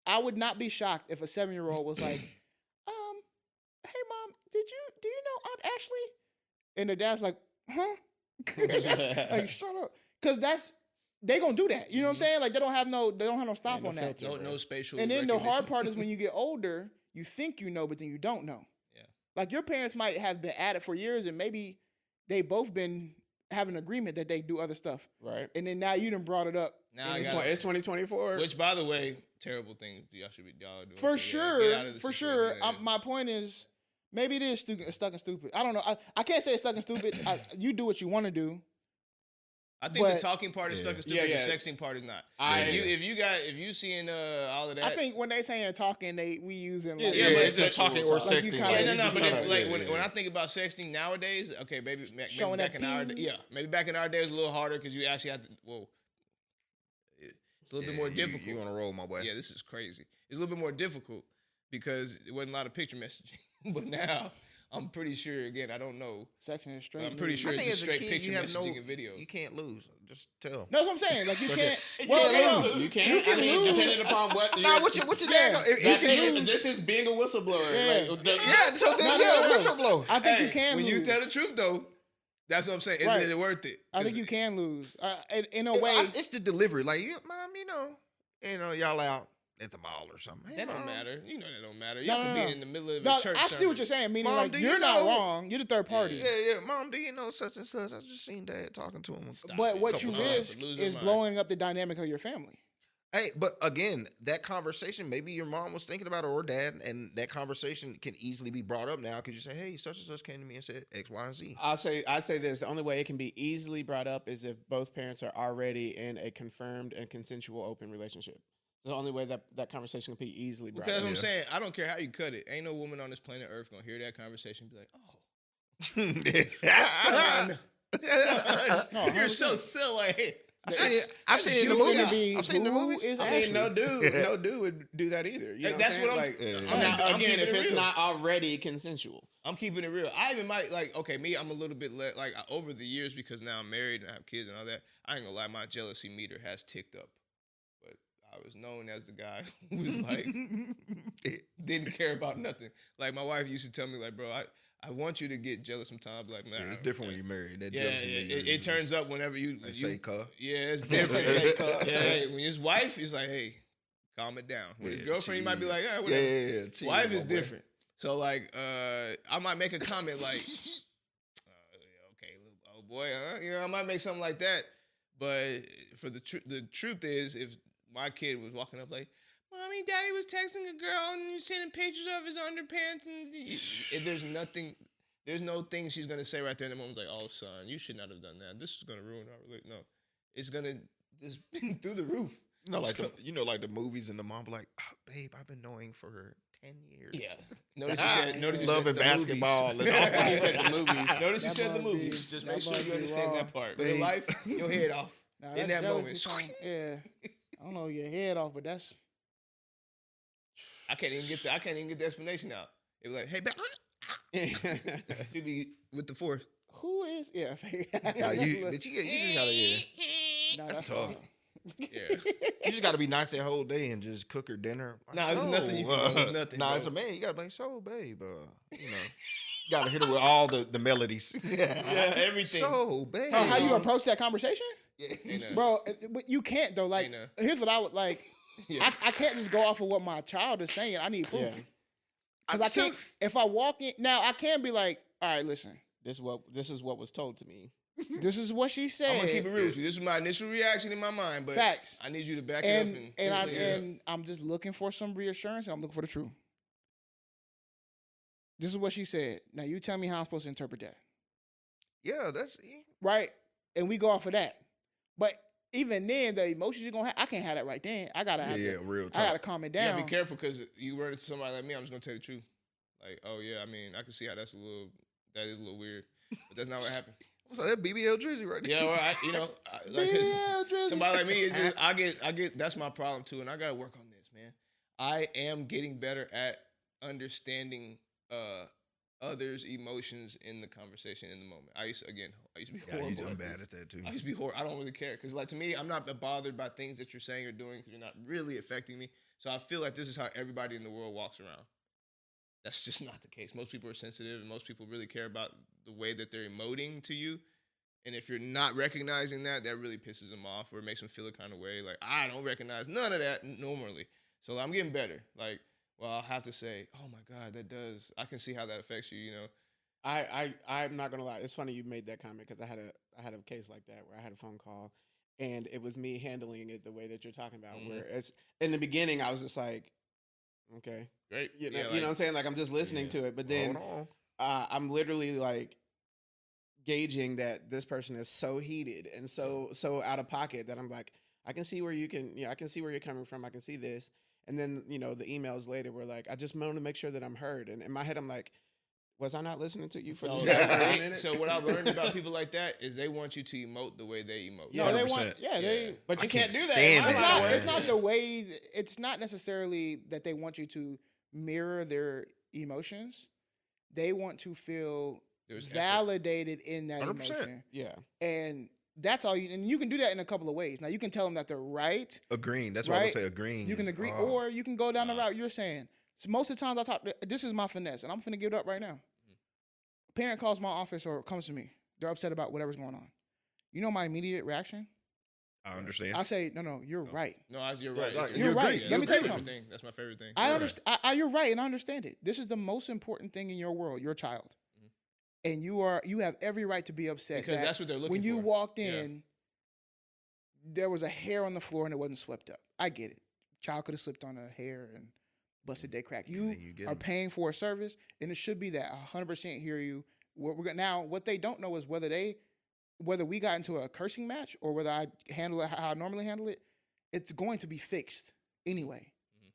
I would not be shocked if a 7-year-old was like, hey mom, do you know Aunt Ashley? And the dad's like, huh? Like, shut up. Cause they gonna do that. You know what I'm saying? Like they don't have no stop on that. No spatial. And then the hard recognition. part is when you get older, you think you know, but then you don't know. Yeah. Like your parents might have been at it for years and maybe they both been have an agreement that they do other stuff. Right. And then now you done brought it up. Now I It's gotta- 2024. Which, by the way, terrible thing y'all should be doing. For So, yeah, get out of sure, the for sure. situation. Yeah. My point is, maybe it is stuck and stupid. I don't know. I can't say it's stuck and stupid. You do what you want to do. I think the but- talking part is stuck and Yeah, stupid. yeah. The sexting part is not. I- If you seeing all of that. I think when they saying talking, we using Yeah, like yeah, Yeah, but it's just talking or Like you sexting. kinda- Yeah, you no, just but kinda- if, like when I think about sexting nowadays, okay, maybe Showing back that in our pee. maybe back in our day it was a little harder because you actually had to. Whoa, it's a little bit more difficult. You want to roll my way? Yeah, this is crazy. It's a little bit more difficult because it wasn't a lot of picture messaging. But now I'm pretty sure. Again, I don't know. section is straight. I'm pretty news. sure I it's think just as a straight kid, picture you have no messaging and video. You can't lose. Just tell. No, that's what I'm saying. Like you Stuck can't. it. Well, You can't no, lose. You can't. You can I mean, lose. depending upon what. Nah, what your Yeah. dad? If That's he it. said- This is being a whistleblower. Yeah. Like, Yeah, so then No. whistleblow. I think you Hey, can when lose. you tell the truth though, that's what I'm saying. Isn't Right. it worth it? I think you can lose. In a way, It's the delivery. Like, mom, y'all out at the mall or something. Hey, That don't Mom. matter. You know that don't matter. No, Y'all no, could no. be in the middle of no, a church. I see what you're saying. Meaning, Mom, like do you're you not know- wrong. You're the third party. Yeah. Mom, do you know such and such? I just seen Dad talking to him. Stop But it. what you Couple times risk to lose their is mind. blowing up the dynamic of your family. Hey, but again, that conversation, maybe your mom was thinking about it or dad, and that conversation can easily be brought up now because you say, hey, such and such came to me and said X, Y, and Z. I say this: the only way it can be easily brought up is if both parents are already in a confirmed and consensual open relationship. The only way that conversation can be easily brought Because up. I'm saying, I don't care how you cut it. Ain't no woman on this planet Earth gonna hear that conversation and be like, "Oh, son, No, you're 100%. so silly." I've seen it in the It's gonna movies. be I've seen the who movies. is I mean, Ashley? no dude would do that either. You know That's what what I'm I'm. saying? Like, I'm now, I'm again, keeping if it it's real. not already consensual. I'm keeping it real. I even might like. Okay, me, I'm a little bit like over the years because now I'm married and I have kids and all that. I ain't gonna lie, my jealousy meter has ticked up. But I was known as the guy who was like didn't care about nothing. Like my wife used to tell me, like, bro, I want you to get jealous sometimes. Like, man, Yeah, it's different when you're married. That Yeah, jealousy meter it turns up whenever you say, "Cuh." Yeah, it's different. Yeah, when his wife is like, hey, calm it down. With his girlfriend, you might be like, yeah, whatever. Yeah. Chill, Wife my is boy. different. So like, I might make a comment like, okay, oh boy, I might make something like that. But for the truth is, if my kid was walking up like, Mommy, Daddy was texting a girl and you're sending pictures of his underpants, and there's no thing she's gonna say right there in the moment like, oh son, you should not have done that. This is gonna ruin our relationship. No, it's gonna just through the roof. Like the movies and the mom be like, oh, babe, I've been knowing for 10 years. Yeah. Notice you said Love said and the basketball. movies. And all You said the movies. Notice you That said the might be- movies. Just that make sure might you be understand raw. that part. Real life, your head off. Nah, in that jealousy moment. song, yeah. I don't know your head off, but that's I can't even get the explanation out. It was like, hey, should be with the force. who is Nah, but you just gotta, Nah, that's tough. Yeah. You just gotta be nice that whole day and just cook her dinner. Nah, there's nothing you can do. There's nothing, Nah, bro. it's a man. You gotta be like, so, babe, you gotta hit her with all the melodies. Yeah, everything. So, babe. how you approach that conversation, You know. bro? But you can't though. Like, You know. here's what I would like. Yeah. I can't just go off of what my child is saying. I need proof. Yeah. Because I can't. If I walk in now, I can be like, all right, listen. This is what was told to me. This is what she said. I'm gonna keep it real with you. This is my initial reaction in my mind, but Facts. I need you to back it up And I'm just looking for some reassurance, and I'm looking for the truth. This is what she said. Now you tell me how I'm supposed to interpret that. Yeah, that's Right? And we go off of that. But even then, the emotions you're gonna have, I can't have that right then. I gotta have real I talk. gotta calm it You down. gotta be careful because you run into somebody like me. I'm just gonna tell you the truth. Like, oh yeah, I mean, I can see how that is a little weird, but that's not what happened. What's that BBL Drizzy right there? Yeah, well, somebody like me is just, I get. That's my problem too, and I gotta work on this, man. I am getting better at understanding others' emotions in the conversation in the moment. I used to be horrible. I'm bad at that too. I used to be horrible. I don't really care because, like, to me, I'm not bothered by things that you're saying or doing because you're not really affecting me. So I feel like this is how everybody in the world walks around. That's just not the case. Most people are sensitive, and most people really care about the way that they're emoting to you. And if you're not recognizing that, that really pisses them off or makes them feel a kind of way. Like, I don't recognize none of that normally. So I'm getting better. Like, well, I'll have to say, oh my God, that does. I can see how that affects you. You know, I'm not gonna lie. It's funny you made that comment because I had a case like that where I had a phone call, and it was me handling it the way that you're talking about. Mm-hmm. Where it's in the beginning, I was just like, okay, great. you know, Yeah, you know what I'm saying? Like I'm just listening to it, but then I'm literally like gauging that this person is so heated and so out of pocket that I'm like, I can see where I can see where you're coming from. I can see this. And then, you know, the emails later were like, I just want to make sure that I'm heard. And in my head, I'm like, was I not listening to you for the last 30 minutes? So what I've learned about people like that is they want you to emote the way they emote. No, they want, but you can't do that. It's not the way, it's not necessarily that they want you to mirror their emotions. They want to feel validated in that 100%. emotion. Yeah. And that's all and you can do that in a couple of ways. Now you can tell them that they're right. Agreeing. That's what I say. Agreeing. You can agree, or you can go down the route you're saying. So most of the times this is my finesse, and I'm finna give it up right now. A parent calls my office or comes to me. They're upset about whatever's going on. You know my immediate reaction? I understand. I say, no, you're right. No, you're right. You're right. Let me tell you something. That's my favorite thing. I understand. You're right, and I understand it. This is the most important thing in your world, your child. And you have every right to be upset. Because that's what they're looking for. When you walked in, there was a hair on the floor and it wasn't swept up. I get it. Child could have slipped on a hair and busted their crack. You are paying for a service, and it should be that. 100% hear you. Now, what they don't know is whether we got into a cursing match or whether I handle it how I normally handle it, it's going to be fixed anyway. Mm-hmm.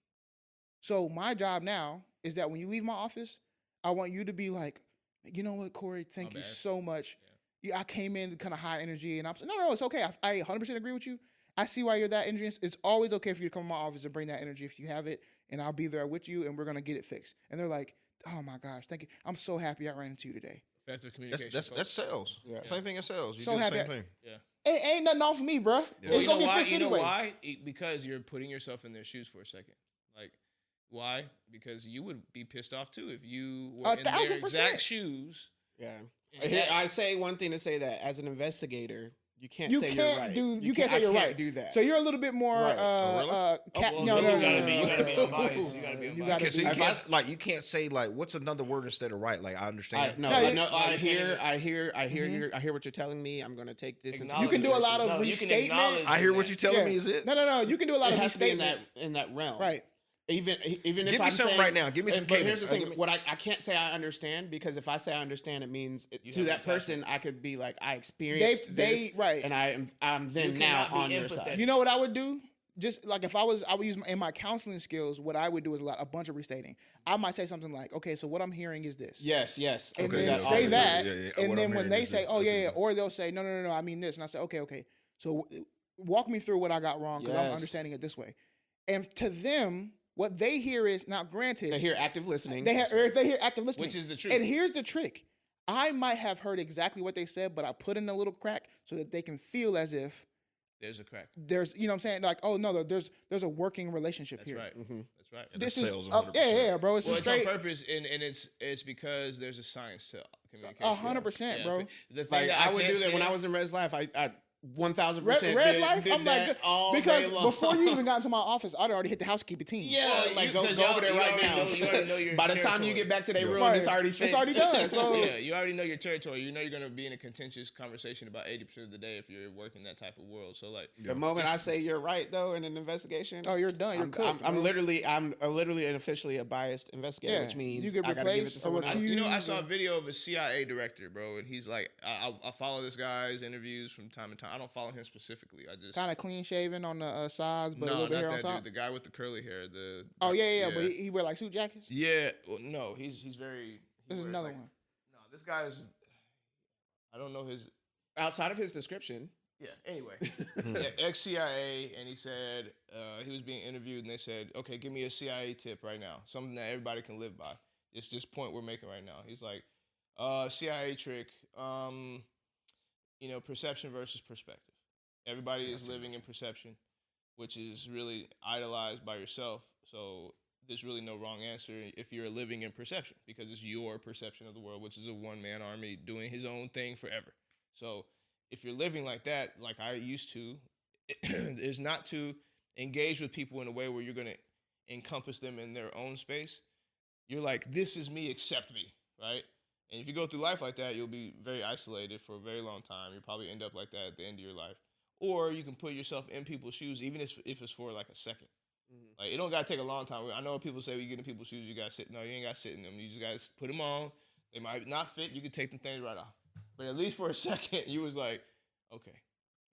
So my job now is that when you leave my office, I want you to be like, you know what, Cori, thank you so much. Yeah, I came in kind of high energy, and I'm saying, no, it's okay. I 100% agree with you. I see why you're that energy. It's always okay for you to come to my office and bring that energy if you have it, and I'll be there with you, and we're going to get it fixed. And they're like, oh, my gosh, thank you. I'm so happy I ran into you today. Effective communication. That's sales. Yeah. Same thing as sales. You so do the happy. same thing. Yeah. It ain't nothing off of me, bro. Yeah. It's going to get fixed anyway. anyway. You know why? Because you're putting yourself in their shoes for a second. Like, why? Because you would be pissed off, too, if you were in their exact shoes. Yeah. I say one thing to say that as an investigator, you can't say you're right. You can't say you're right. Do that. So you're a little bit more No. You gotta be unbiased. You gotta be unbiased. You can't say like what's another word instead of right. Like I understand. I hear what you're telling me. I'm gonna take this. You can do a lot of restatement. I hear what you're telling me. Is it? No. You can do a lot of restatement in that realm. Right. Even if give me I'm something saying, right now. Give me some. But here's the thing: what I can't say I understand, because if I say I understand, it means to that person I could be like I experienced this, right, and I'm then now on your side. You know what I would do? Just like if I would use in my counseling skills, what I would do is a bunch of restating. I might say something like, "Okay, so what I'm hearing is this." Yes. And then say that, and then when they say, "Oh yeah," or they'll say, "No, I mean this," and I say, "Okay." So walk me through what I got wrong because I'm understanding it this way, and to them. What they hear is, now granted... They hear active listening. They hear active listening. Which is the truth. And here's the trick. I might have heard exactly what they said, but I put in a little crack so that they can feel as if... There's a crack. There's, you know what I'm saying? Like, oh, no, there's a working relationship here. Right. Mm-hmm. That's right. This is... yeah, bro. It's straight... It's on purpose, and it's because there's a science to communication. 100%, bro. The thing I would do that when I was in Res Life. 1,000% Red's life. did I'm that like, all because day long. before you even got into my office, I'd already hit the housekeeping team. Yeah, Well, like go 'cause over there you right already now. know- you already know your By the time territory. you get back to their room, Right. it's already fixed. It's already done. So Yeah, you already know your territory. You know you're going to be in a contentious conversation about 80% of the day if you're working that type of world. So like, The moment I say you're right, though, in an investigation, oh, you're done. You're cooked. I'm bro. literally and officially a biased investigator, Yeah, which means you get I gotta give it replaced to or someone else. accused. you know, I saw a video of a CIA director, bro, and he's like, I follow this guy's interviews from time to time. I don't follow him specifically. I just Kind of clean shaven on the sides, but a no, little bit not hair on that top. dude. The guy with the curly hair. Oh yeah. But he wear like suit jackets. yeah. Well, no, he's very. This is wears, another like- one. No, this guy is. I don't know his. Outside of his description, Yeah. Anyway, ex CIA, and he said he was being interviewed, and they said, "Okay, give me a CIA tip right now, something that everybody can live by." It's this point we're making right now. He's like, CIA trick, perception versus perspective. Everybody is living in perception, which is really idolized by yourself. So there's really no wrong answer if you're living in perception, because it's your perception of the world, which is a one-man army doing his own thing forever. So if you're living like that, like I used to, is not to engage with people in a way where you're going to encompass them in their own space. You're like, this is me, accept me, right? And if you go through life like that, you'll be very isolated for a very long time. You'll probably end up like that at the end of your life. Or you can put yourself in people's shoes, even if it's for like a second. Mm-hmm. Like, it don't got to take a long time. I know people say when you get in people's shoes, you got to sit. No, you ain't got to sit in them. You just got to put them on. They might not fit. You can take them things right off. But at least for a second, you was like, okay,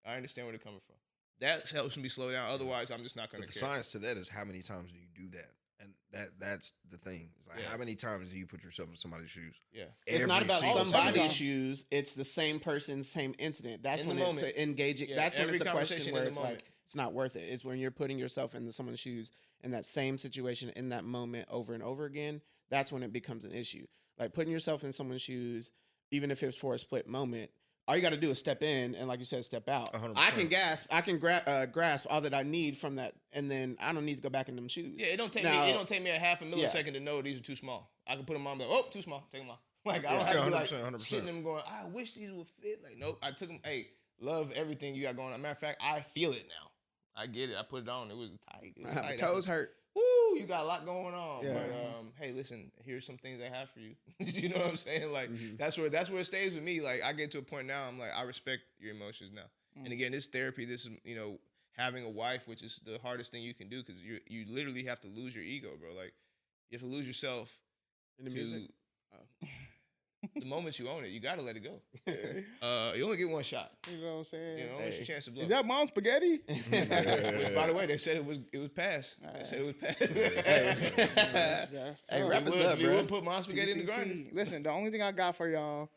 I understand where they're coming from. That helps me slow down. Otherwise, I'm just not going to But care. the science to that is how many times do you do that? And that's the thing. It's like, Yeah. how many times do you put yourself in somebody's shoes? Yeah. it's not Every about single somebody's time. shoes. It's the same person's same incident. That's In the when it's moment. engaging. Yeah, That's when every it's a question conversation where in the it's moment. like it's not worth it. It's when you're putting yourself in someone's shoes in that same situation in that moment over and over again. That's when it becomes an issue. Like putting yourself in someone's shoes, even if it's for a split moment. All you got to do is step in and, like you said, step out. 100%. I can grasp all that I need from that, and then I don't need to go back in them shoes. Yeah, it don't take Now- me. It don't take me a half a millisecond to know these are too small. I can put them on, like, oh, too small. Take them off. Like I don't have to be like 100%. sitting them going. I wish these would fit. Like nope. I took them. Hey, love everything you got going on. Matter of fact, I feel it now. I get it. I put it on. It was tight. It was My tight. toes hurt. Woo, you got a lot going on. Yeah. But hey, listen, here's some things I have for you. You know what I'm saying? Like Mhm. that's where it stays with me. Like I get to a point now, I'm like, I respect your emotions now. And again, this therapy, this is, having a wife, which is the hardest thing you can do, because you literally have to lose your ego, bro. Like you have to lose yourself In the to music? the moment you own it. You gotta let it go. You only get one shot. You know what I'm saying? Only your chance to blow. Is that mom's spaghetti? Which, by the way, they said it was passed. They said it was passed. That's Hey, tough. wrap us up, We bro. wouldn't put mom spaghetti in the grinder. PCT. Listen, the only thing I got for y'all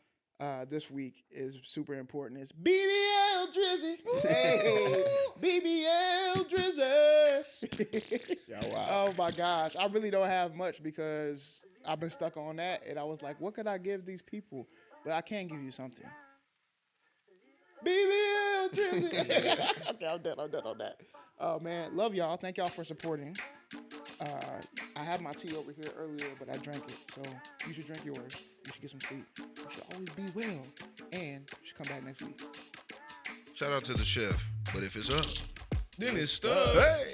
this week is super important. It's BBL Drizzy. Hey, BBL Drizzy. Yeah, wow. Oh my gosh, I really don't have much because I've been stuck on that, and I was like, what could I give these people? But I can give you something. BBL Drizzy. Okay, I'm done on that. Oh man, love y'all. Thank y'all for supporting. I have my tea over here earlier, but I drank it. So you should drink yours. You should get some sleep. You should always be well. And you should come back next week. Shout out to the chef. But if it's up, Then it's stuck. hey.